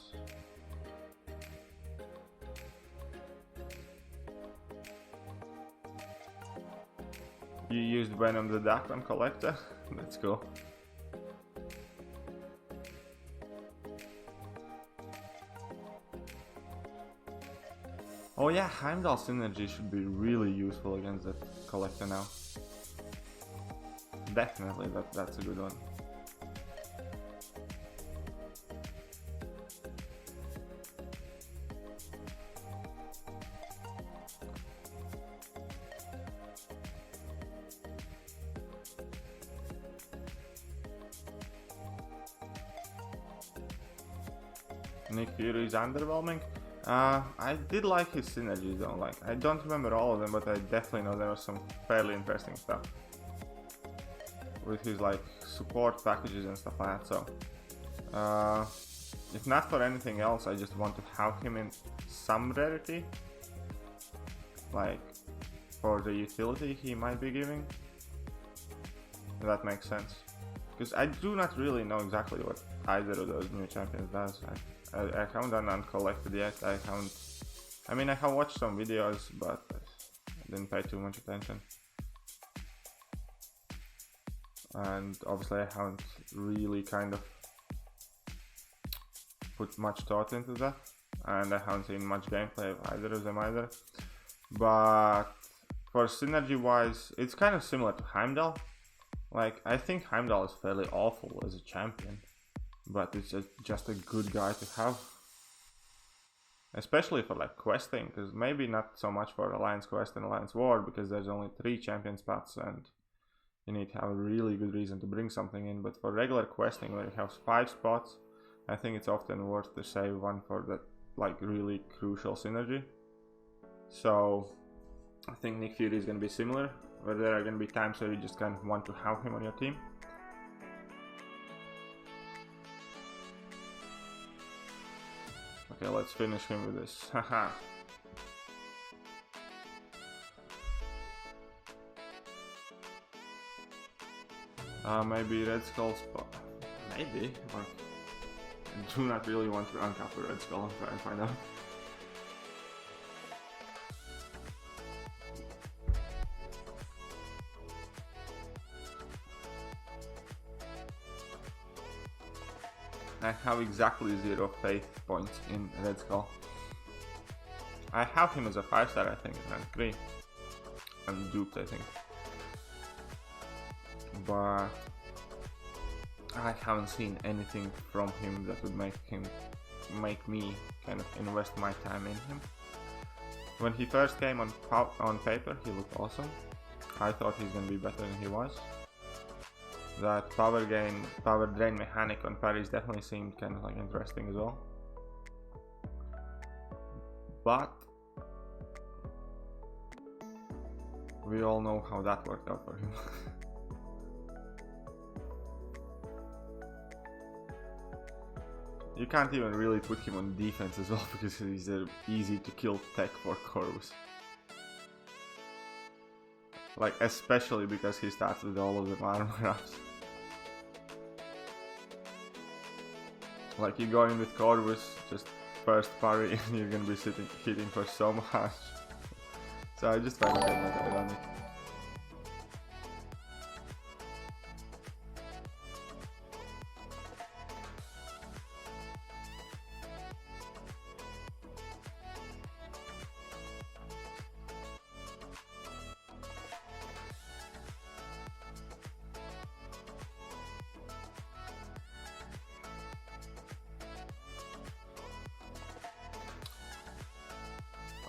You used Venom the Duck on Collector? That's cool. Oh yeah, Heimdall synergy should be really useful against that Collector now. Definitely, that's a good one. Nick Fury is underwhelming. I did like his synergies though, like, I don't remember all of them, but I definitely know there was some fairly interesting stuff with his like support packages and stuff like that. So if not for anything else, I just want to have him in some rarity, like for the utility he might be giving, if that makes sense, because I do not really know exactly what either of those new champions does. I haven't done Uncollected yet. I have watched some videos, but I didn't pay too much attention. And obviously I haven't really kind of put much thought into that. And I haven't seen much gameplay of either of them either. But for synergy wise, it's kind of similar to Heimdall. Like, I think Heimdall is fairly awful as a champion, but it's just a good guy to have, especially for like questing, because maybe not so much for Alliance Quest and Alliance War, because there's only 3 champion spots and you need to have a really good reason to bring something in. But for regular questing where you have 5 spots, I think it's often worth to save one for that like really crucial synergy. So I think Nick Fury is going to be similar, where there are going to be times where you just kind of want to have him on your team. Okay, let's finish him with this. Haha. Maybe Red Skull spot. Maybe. Like, I do not really want to uncap a Red Skull and try and find out. I have exactly 0 faith points in Red Skull. I have him as a 5-star, I think, in rank 3. I'm duped, I think. But I haven't seen anything from him that would make me kind of invest my time in him. When he first came on paper, he looked awesome. I thought he's gonna be better than he was. That power drain mechanic on Paris definitely seemed kind of like interesting as well. But we all know how that worked out for him. You can't even really put him on defense as well because he's an easy to kill tech for Corvus. Like, especially because he starts with all of the armor ups. Like, you go in with Corvus, just first parry and you're gonna be hitting for so much. So I just find it like ironic.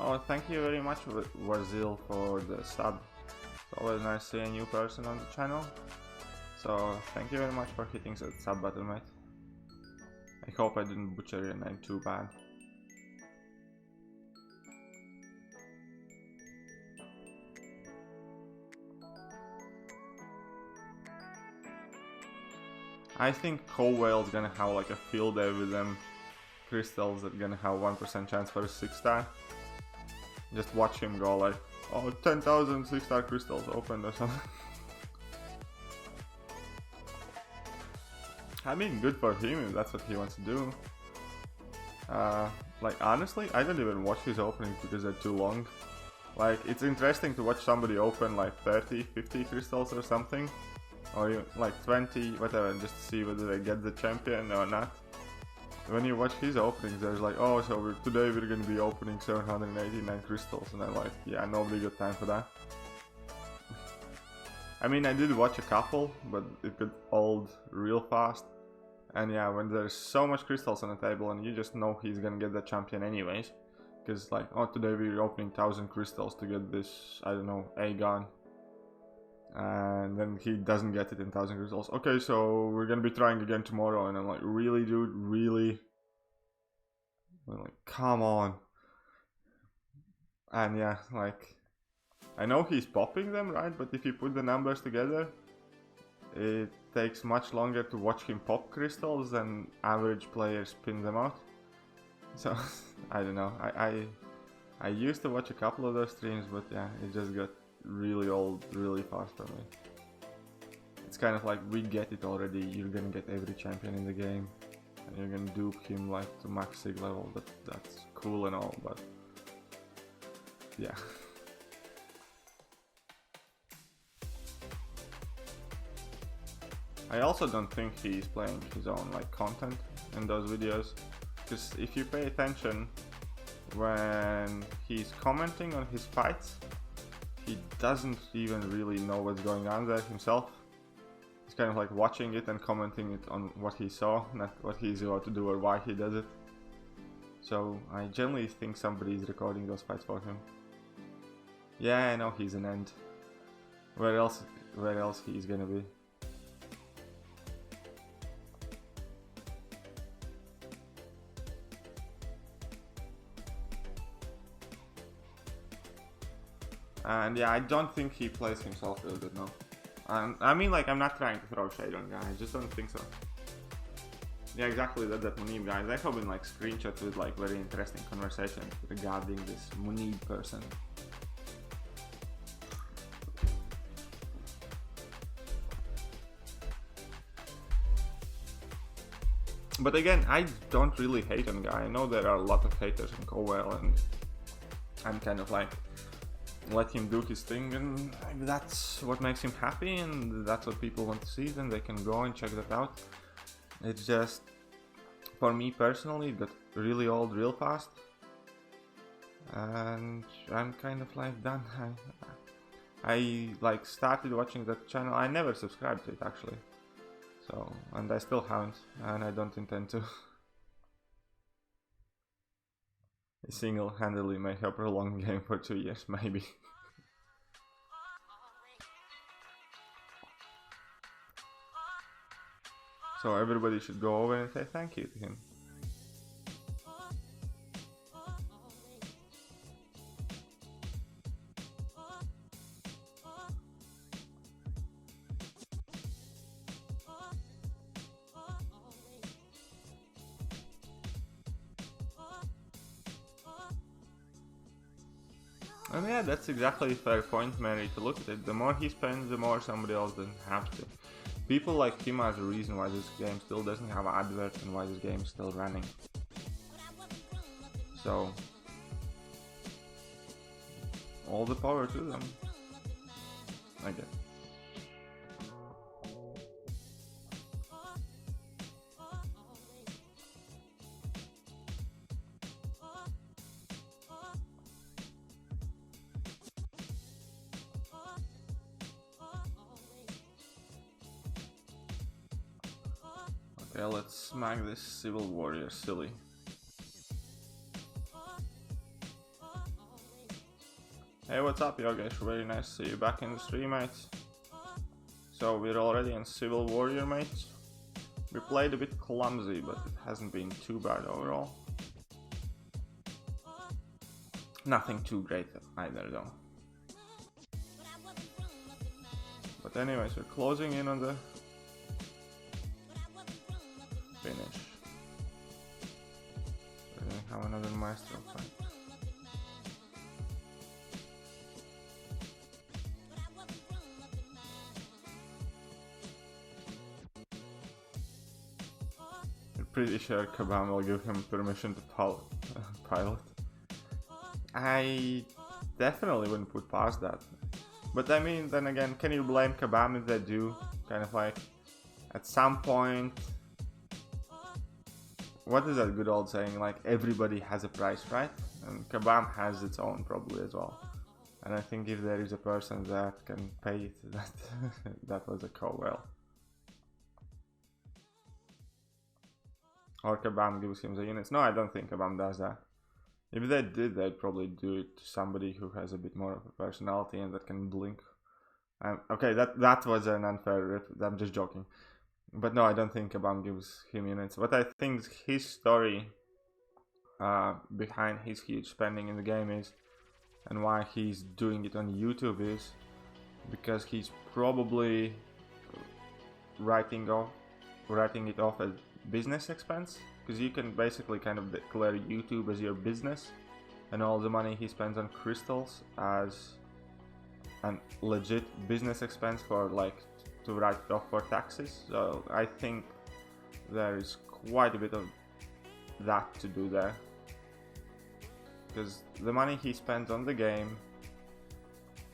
Oh, thank you very much, Wazil, for the sub. It's always nice to see a new person on the channel. So, thank you very much for hitting that sub button, mate. I hope I didn't butcher your name too bad. I think Cowell's gonna have like a field day with them crystals that gonna have 1% chance for a 6-star. Just watch him go like, oh, 10,000 6-star crystals opened or something. I mean, good for him if that's what he wants to do. Like, honestly, I don't even watch his openings because they're too long. Like, it's interesting to watch somebody open like 30, 50 crystals or something. Or even like 20, whatever, just to see whether they get the champion or not. When you watch his openings, there's like, oh, so today we're gonna be opening 789 crystals, and I'm like, yeah, nobody got time for that. I mean, I did watch a couple, but it got old real fast. And yeah, when there's so much crystals on the table, and you just know he's gonna get the champion anyways, because like, oh, today we're opening 1000 crystals to get this, I don't know, Aegon. And then he doesn't get it in 1000 crystals. Okay, so we're gonna be trying again tomorrow, and I'm like, really, dude, really? I'm like, come on. And yeah, like, I know he's popping them, right? But if you put the numbers together, it takes much longer to watch him pop crystals than average players spin them out. So I don't know. I used to watch a couple of those streams, but yeah, it just got really old really fast for me. It's kind of like, we get it already, you're gonna get every champion in the game and you're gonna dupe him like to max sig level. That's cool and all, but yeah. I also don't think he's playing his own like content in those videos, because if you pay attention when he's commenting on his fights, he doesn't even really know what's going on there himself. He's kind of like watching it and commenting it on what he saw, not what he's about to do or why he does it. So I generally think somebody is recording those fights for him. Yeah, I know he's an end. Where else he's gonna be? And yeah, I don't think he plays himself real good, no. I mean, like, I'm not trying to throw shade on guys, I just don't think so. Yeah, exactly, that Munib guy. There have been like screenshots with like very interesting conversations regarding this Munib person. But again, I don't really hate on Guy. I know there are a lot of haters on Cowell, and I'm kind of like, let him do his thing, and if that's what makes him happy and that's what people want to see, then they can go and check that out. It's just, for me personally, it got really old real fast, and I'm kind of like done. I like started watching that channel. I never subscribed to it actually, so, and I still haven't, and I don't intend to. Single-handedly make a prolonged game for 2 years, maybe. So everybody should go over and say thank you to him. And yeah, that's exactly a fair point, Mary, to look at it. The more he spends, the more somebody else doesn't have to. People like him are the reason why this game still doesn't have adverts and why this game is still running. So, all the power to them, I guess. Okay, let's smack this Civil Warrior silly. Hey, what's up, Yogesh? Very nice to see you back in the stream, mates. So, we're already in Civil Warrior, mates. We played a bit clumsy, but it hasn't been too bad overall. Nothing too great either, though. But anyways, we're closing in on the finish. We're gonna have another Maestro fight. I'm pretty sure Kabam will give him permission to pilot. I definitely wouldn't put past that. But I mean, then again, can you blame Kabam if they do? Kind of like, at some point, what is that good old saying, like, everybody has a price, right? And Kabam has its own probably as well. And I think if there is a person that can pay it, that was a Cowell. Or Kabam gives him the units. No, I don't think Kabam does that. If they did, they'd probably do it to somebody who has a bit more of a personality and that can blink. Okay, that was an unfair rip. I'm just joking. But no, I don't think Kabam gives him units. But I think his story behind his huge spending in the game is, and why he's doing it on YouTube is, because he's probably writing it off as business expense. Because you can basically kind of declare YouTube as your business, and all the money he spends on crystals as a legit business expense for like to write it off for taxes. So I think there is quite a bit of that to do there, because the money he spends on the game,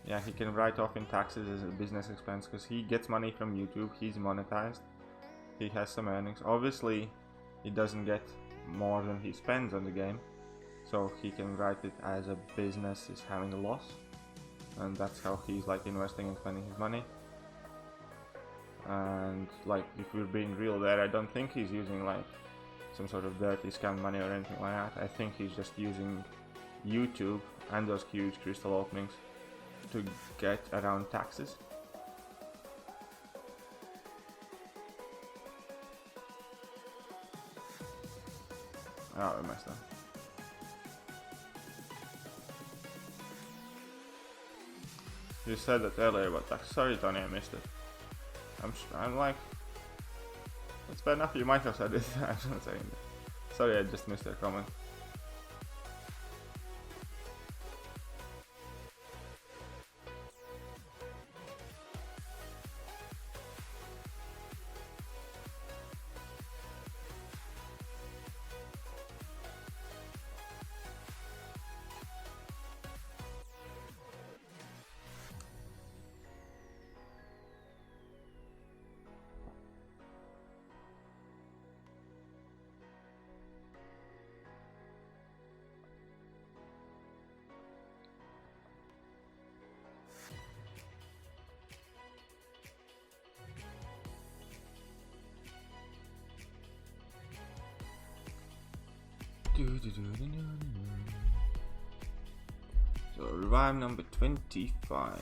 yeah, he can write off in taxes as a business expense because he gets money from YouTube. He's monetized, he has some earnings. Obviously he doesn't get more than he spends on the game, so he can write it as a business is having a loss, and that's how he's like investing and spending his money. And like, if we're being real there, I don't think he's using like some sort of dirty scam money or anything like that. I think he's just using YouTube and those huge crystal openings to get around taxes. Oh, I messed up. You said that earlier about tax. Sorry, Tony, I missed it. I'm like, it's fair enough. You might have said it. I'm not saying that. Sorry, I just missed your comment. So revive number 25.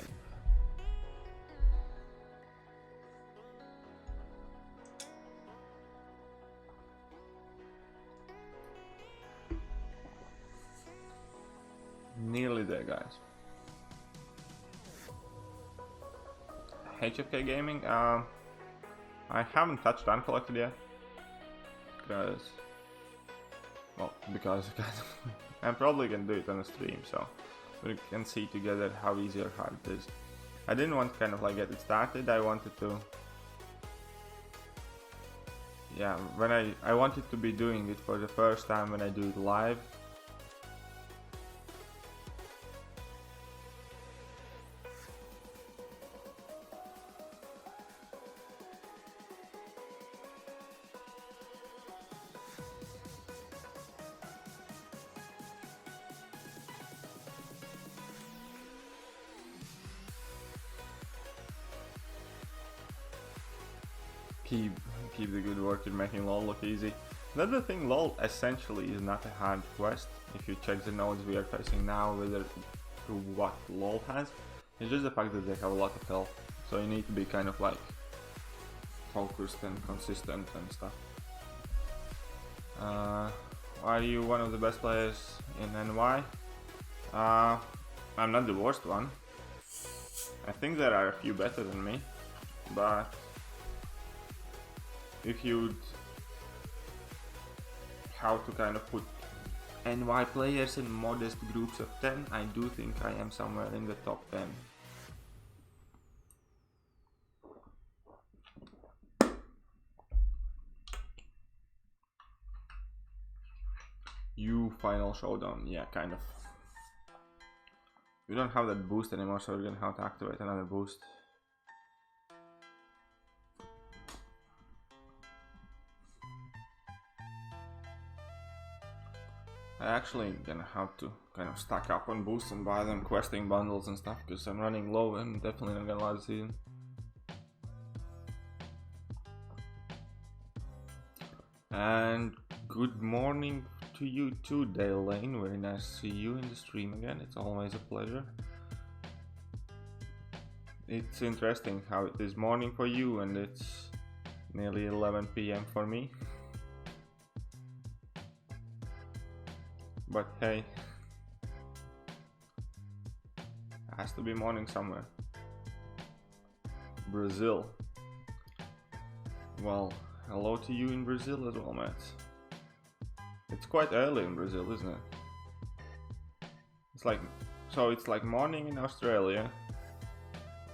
Nearly there, guys. HFK Gaming, I haven't touched Uncollected yet. Because I'm probably gonna do it on a stream, so we can see together how easy or hard it is. I didn't want to kind of like get it started, I wanted to... Yeah, when I wanted to be doing it for the first time when I do it live. Keep the good work in making LoL look easy. Another thing, LoL essentially is not a hard quest. If you check the nodes we are facing now, whether to what LoL has, it's just the fact that they have a lot of health. So you need to be kind of like focused and consistent and stuff. Are you one of the best players in NY? I'm not the worst one. I think there are a few better than me, but if you'd how to kind of put NY players in modest groups of 10, I do think I am somewhere in the top 10. You final showdown, yeah, kind of. We don't have that boost anymore, so we're gonna have to activate another boost. I actually gonna have to kind of stack up on boosts and buy them questing bundles and stuff, because I'm running low and definitely not gonna last season. And good morning to you too, Dale Lane. Very nice to see you in the stream again. It's always a pleasure. It's interesting how it is morning for you and it's nearly 11 PM for me. But hey, has to be morning somewhere. Brazil. Well, hello to you in Brazil as well, Matt. It's quite early in Brazil, isn't it? It's like morning in Australia,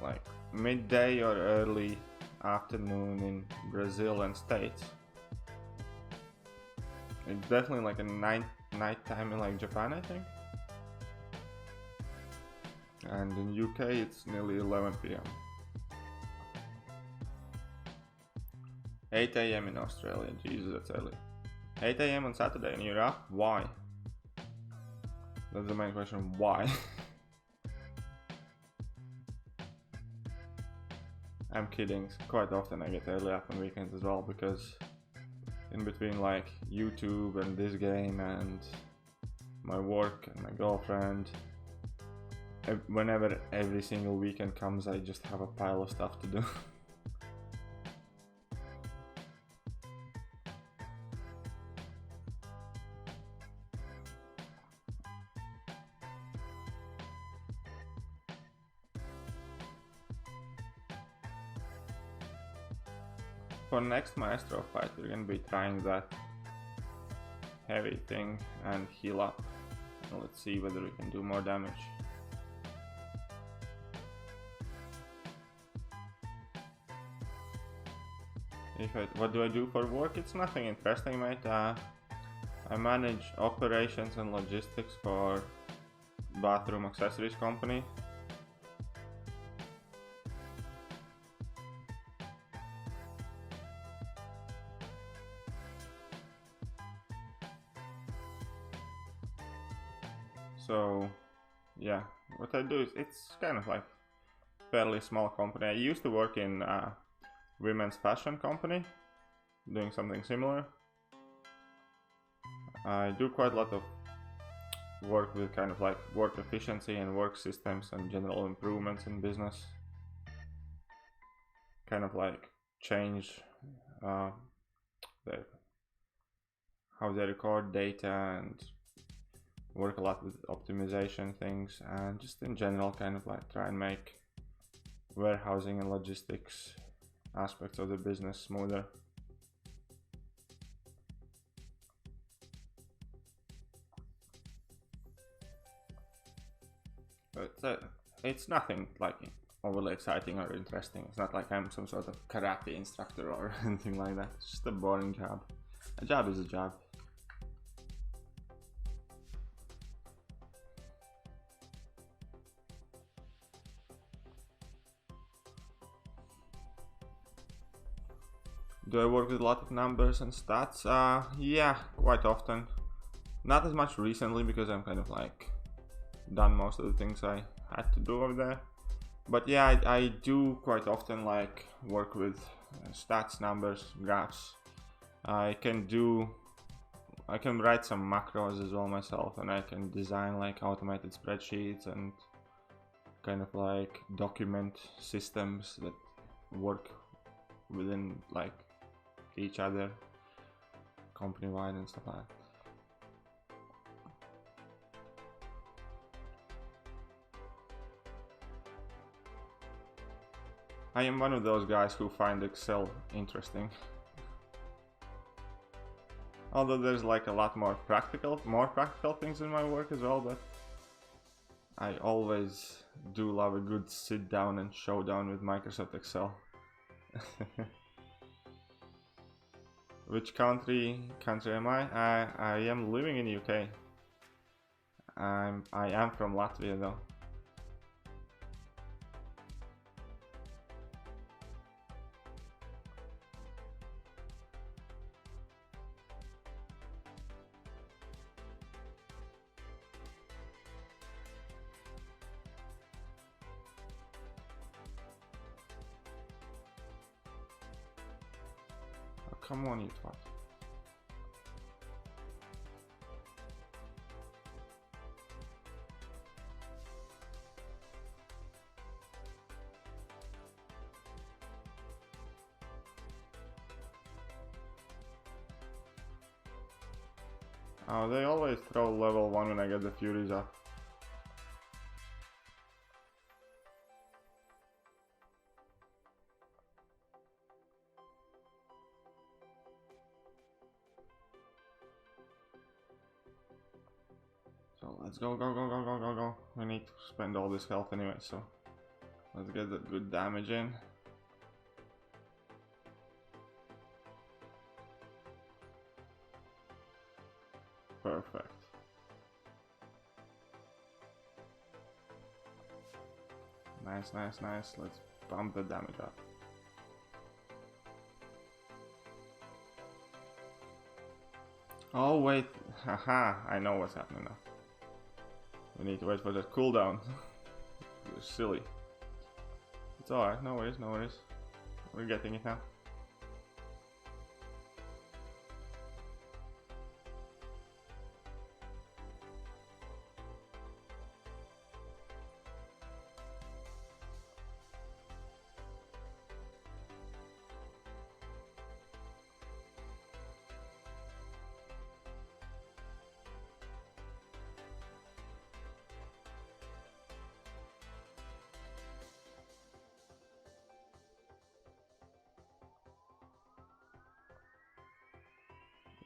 like midday or early afternoon in Brazil and States. It's definitely like a night time in like Japan, I think. And in UK it's nearly 11 PM. 8 AM in Australia, Jesus, that's early. 8 AM on Saturday and you're up? Why? That's the main question, why? I'm kidding, quite often I get early up on weekends as well, because in between like YouTube and this game and my work and my girlfriend, whenever every single weekend comes, I just have a pile of stuff to do. For next Maestro fight, we're gonna be trying that heavy thing and heal up. And let's see whether we can do more damage. What do I do for work? It's nothing interesting, mate. I manage operations and logistics for bathroom accessories company. So yeah, what I do is, it's kind of like fairly small company. I used to work in women's fashion company, doing something similar. I do quite a lot of work with kind of like work efficiency and work systems and general improvements in business. Kind of like change how they record data and work a lot with optimization things, and just in general kind of like try and make warehousing and logistics aspects of the business smoother. But it's nothing like overly exciting or interesting. It's not like I'm some sort of karate instructor or anything like that. It's just a boring job. A job is a job. Do I work with a lot of numbers and stats? Yeah, quite often. Not as much recently because I'm kind of like done most of the things I had to do over there. But yeah, I do quite often like work with stats, numbers, graphs. I can write some macros as well myself, and I can design like automated spreadsheets and kind of like document systems that work within like each other, company-wide and stuff like that. I am one of those guys who find Excel interesting. Although there's like a lot more practical things in my work as well, but I always do love a good sit down and showdown with Microsoft Excel. Which country am I? I am living in UK. I am from Latvia though. Come on, you twat. Oh, they always throw level 1 when I get the Furies up. So let's go. We need to spend all this health anyway, so let's get the good damage in. Perfect. Nice. Let's bump the damage up. Oh wait, haha, I know what's happening now. We need to wait for that cooldown. You're silly. It's alright, no worries. We're getting it now.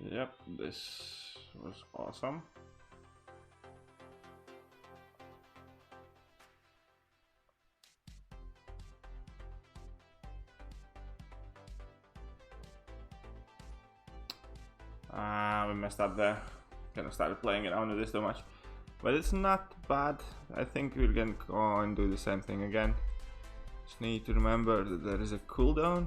Yep, this was awesome. We messed up there. Kind of started playing around with this too much. But it's not bad. I think we're gonna go and do the same thing again. Just need to remember that there is a cooldown.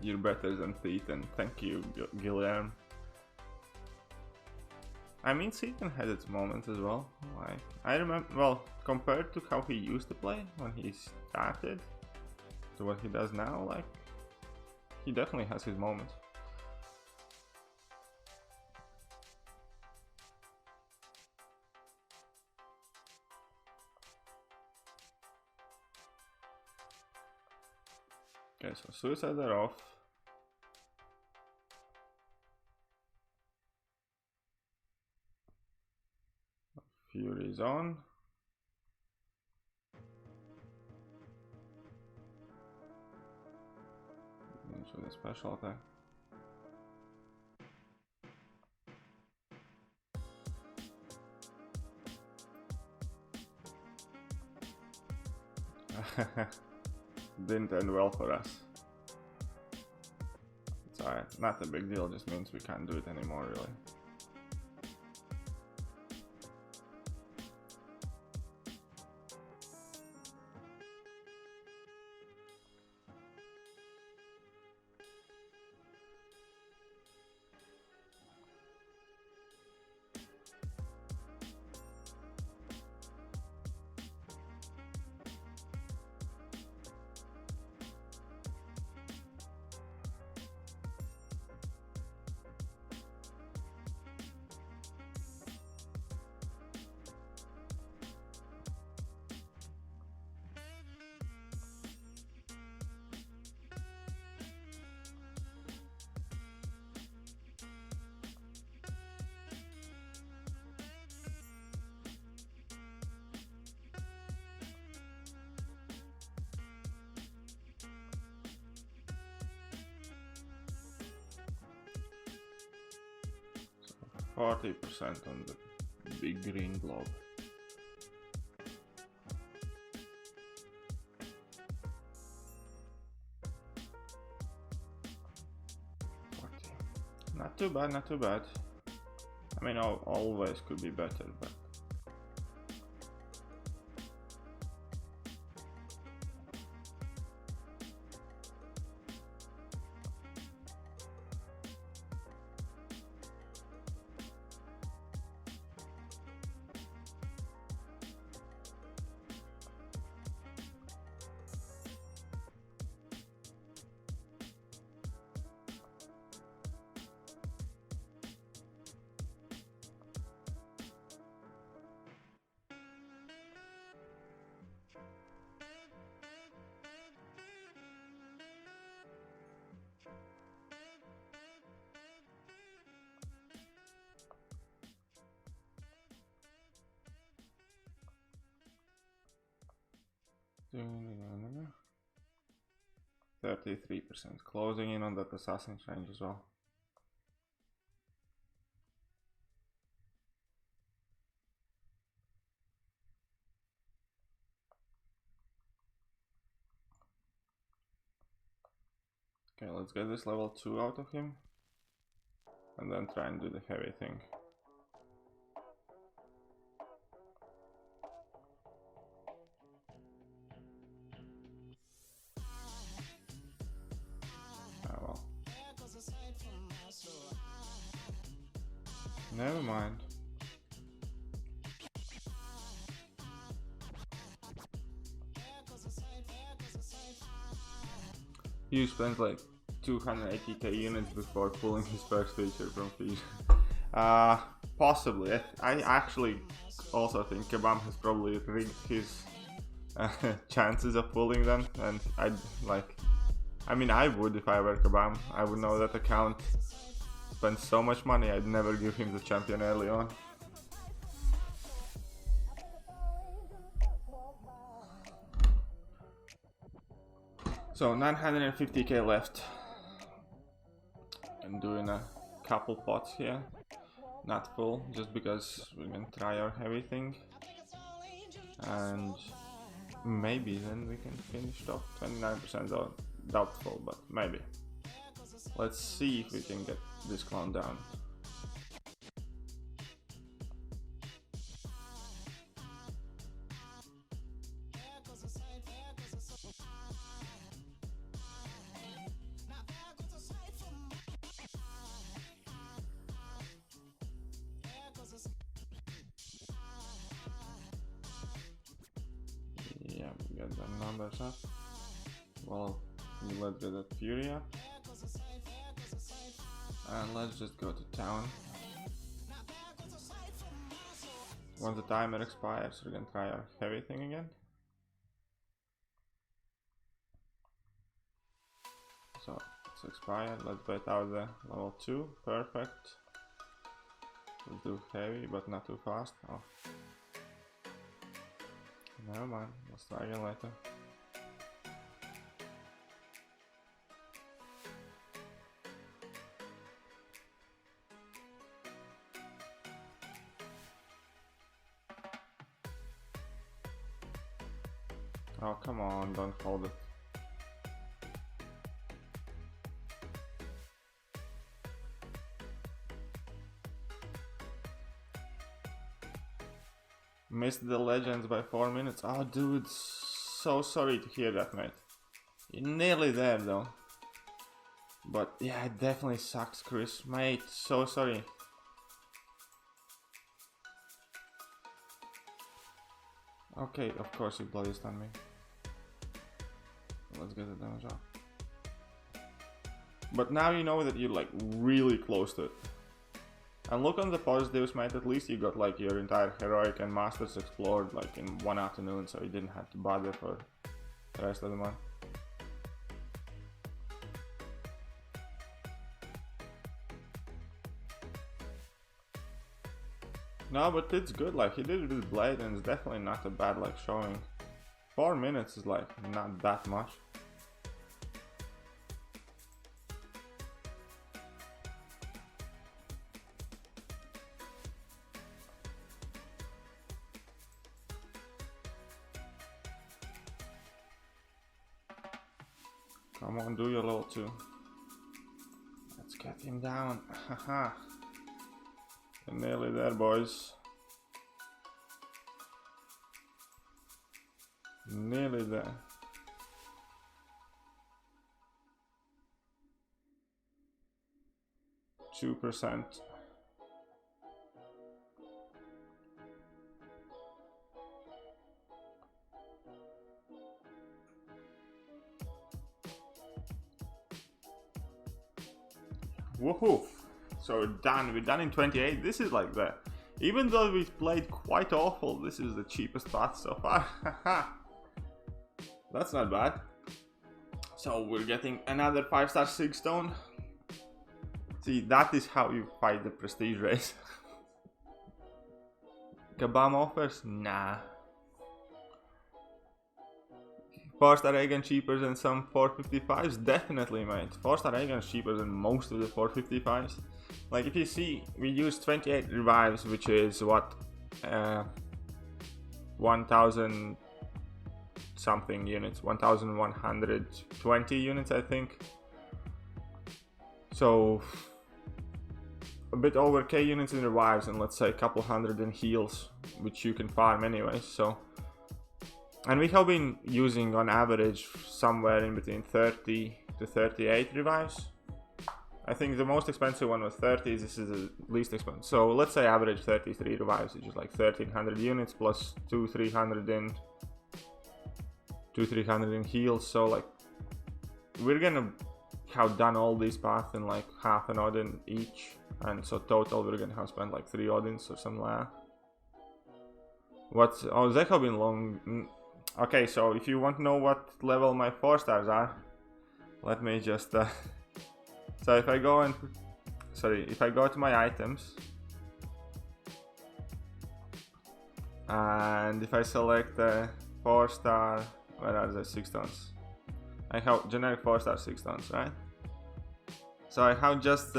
You're better than Pete, and thank you, Guilherme. I mean, Seaton had its moments as well. Like, I remember, well, compared to how he used to play when he started to what he does now, like, he definitely has his moments. Okay, so suicides are off. Fury's on. Show the special attack. Didn't end well for us. It's alright, not a big deal, just means we can't do it anymore really. So 40% on the big green blob. Not too bad, not too bad. I mean, always could be better, but .33%, closing in on that assassin's range as well. Okay, let's get this level 2 out of him and then try and do the heavy thing. Well. Never mind. You spent like 280k units before pulling his first feature from Fusion. Possibly. I actually also think Kabam has probably rigged his chances of pulling them, and I mean, I would if I were Kabam. I would know that account spends so much money, I'd never give him the champion early on. So 950k left. I'm doing a couple pots here, not full, just because we're gonna try our heavy thing, and maybe then we can finish top 29% doubtful, but maybe. Let's see if we can get this clone down. get the numbers up. Well, let's get that fury up. And let's just go to town. Once the timer expires, we're gonna try our heavy thing again. So it's expired. Let's bet out the level 2. Perfect. Let's do heavy, but not too fast. Oh. Never mind. Let's try again later. Oh, come on, don't hold it. Missed the legends by 4 minutes. Oh, dude, so sorry to hear that, mate. You're nearly there, though. But yeah, it definitely sucks, Chris. Mate, so sorry. Okay, of course you bloody stunned me. Let's get the damage off. But now you know that you're like really close to it. And look on the positives, mate, at least you got like your entire heroic and masters explored like in one afternoon, so you didn't have to bother for the rest of the month. No, but it's good, like he did it with blade and it's definitely not a bad like showing. 4 minutes is like not that much. Come on, do your level 2. Let's get him down. Haha. You're nearly there, boys. Nearly there. %. Woohoo! So we're done in 28. This is like the, even though we've played quite awful, this is the cheapest path so far. That's not bad. So we're getting another 5-star 6 stone. See, that is how you fight the prestige race. Kabam offers? Nah. 4-star Aegon cheaper than some 455s? Definitely, mate. 4-star Aegon cheaper than most of the 455s. Like, if you see, we use 28 revives, which is what? 1000 something units. 1120 units, I think. So, a bit over K units in revives, and let's say a couple hundred in heals, which you can farm anyway, so. And we have been using on average somewhere in between 30 to 38 revives. I think the most expensive one was 30, this is the least expensive. So let's say average 33 revives, which is like 1300 units plus 200-300 in heals. So like we're gonna have done all these paths in like half an Odin each, and so total we're gonna have spent like 3 Odins or something like that. Oh, they have been long. Okay, so if you want to know what level my 4-stars are, let me just so if I go to my items and if I select the 4-star, where are the 6 stones? I have generic 4-star 6 stones, right? So I have just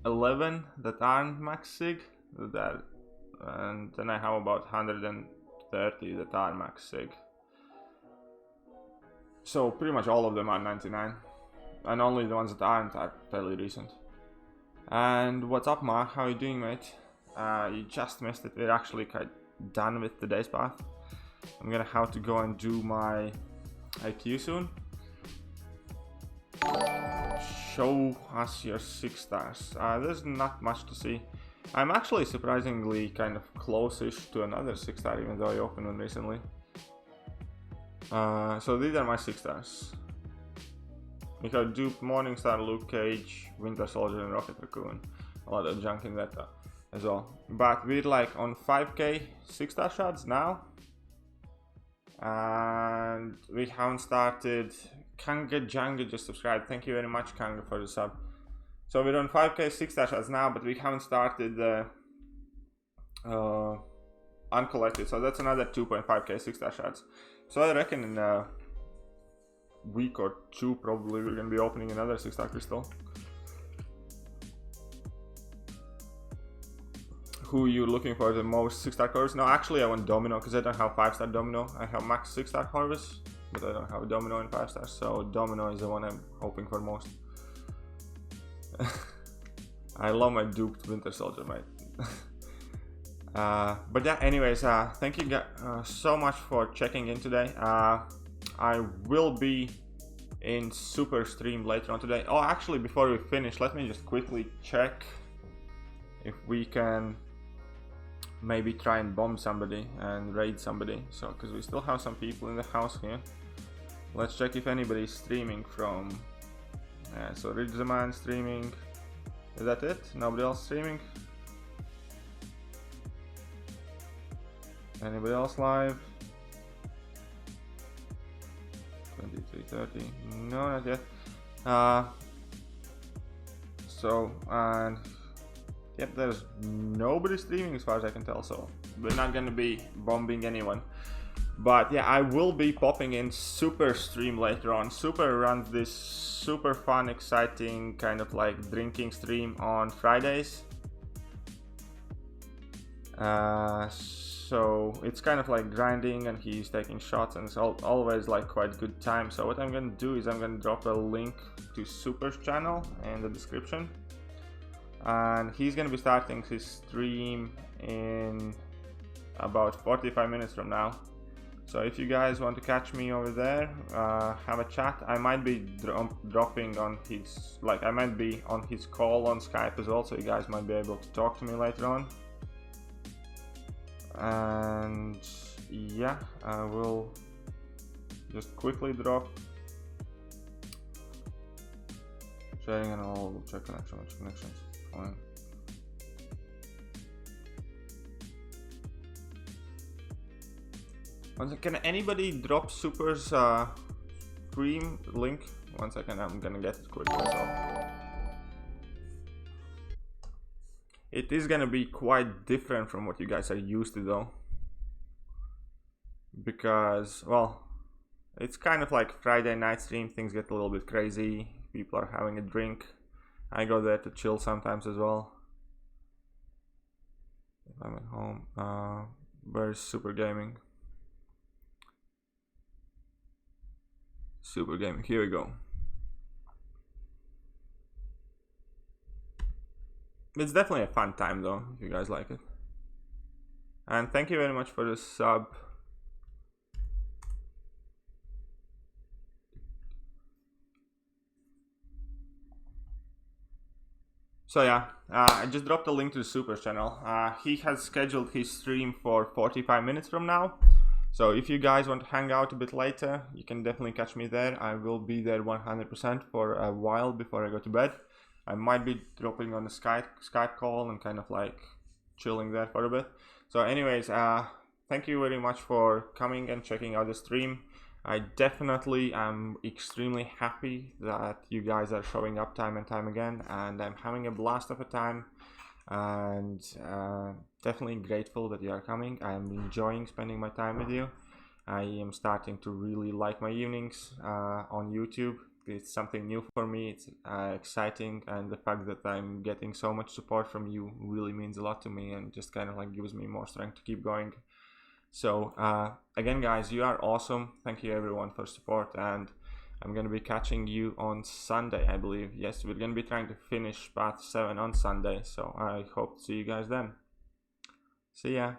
11 that aren't max sig, and then I have about 130 that are max sig. So pretty much all of them are 99, and only the ones that aren't are fairly recent. And what's up, Mark? How are you doing, mate? You just missed it. We're actually quite done with today's path. I'm gonna have to go and do my IQ soon. Show us your 6 stars. There's not much to see. I'm actually surprisingly kind of close-ish to another 6-star, even though I opened one recently. So these are my 6 stars. We have Dupe, Morningstar, Luke Cage, Winter Soldier, and Rocket Raccoon. A lot of junk in that as well. But we're like on 5k 6-star shots now. And we haven't started. Kanga Janga just subscribed. Thank you very much, Kanga, for the sub. So we're on 5k 6-star shots now, but we haven't started the uncollected. So that's another 2.5k 6-star shots. So I reckon in a week or two, probably we're gonna be opening another 6-star crystal. Who you looking for the most 6-star Corvus? No, actually I want Domino because I don't have 5-star Domino. I have max 6-star Corvus, but I don't have Domino in 5 stars. So Domino is the one I'm hoping for most. I love my duped Winter Soldier, mate. But yeah, anyways, thank you guys so much for checking in today. I will be in super stream later on today. Oh, actually, before we finish, let me just quickly check if we can maybe try and bomb somebody and raid somebody. So, because we still have some people in the house here. Let's check if anybody's streaming from. So Ridge the Man streaming. Is that it? Nobody else streaming? Anybody else live? 23:30. No, not yet. So, and yep, there's nobody streaming as far as I can tell. So we're not gonna be bombing anyone. But yeah, I will be popping in Super stream later on. Super runs this super fun, exciting kind of like drinking stream on Fridays. So it's kind of like grinding and he's taking shots, and it's always like quite good time. So what I'm gonna do is I'm gonna drop a link to Super's channel in the description, and he's gonna be starting his stream in about 45 minutes from now. So if you guys want to catch me over there, have a chat. I might be dropping on his, like I might be on his call on Skype as well, so you guys might be able to talk to me later on. And yeah, I will just quickly drop sharing, and I'll check connections. Fine. Can anybody drop Super's stream link? 1 second, I'm gonna get it quickly. So it is gonna be quite different from what you guys are used to though, because well, it's kind of like Friday night stream. Things get a little bit crazy, people are having a drink. I go there to chill sometimes as well if I'm at home. Where's Super Gaming? Super Gaming, here we go. It's definitely a fun time though, if you guys like it. And thank you very much for the sub. So yeah, I just dropped a link to the Super's channel. He has scheduled his stream for 45 minutes from now. So if you guys want to hang out a bit later, you can definitely catch me there. I will be there 100% for a while before I go to bed. I might be dropping on a Skype call and kind of like chilling there for a bit. So anyways, thank you very much for coming and checking out the stream. I definitely am extremely happy that you guys are showing up time and time again, and I'm having a blast of a time. And definitely grateful that you are coming. I am enjoying spending my time with you. I am starting to really like my evenings on YouTube. It's something new for me. It's exciting, and the fact that I'm getting so much support from you really means a lot to me, and just kind of like gives me more strength to keep going. So again guys, you are awesome. Thank you everyone for support, and I'm gonna be catching you on Sunday, I believe. Yes, we're gonna be trying to finish Path 7 on Sunday, so I hope to see you guys then. See ya.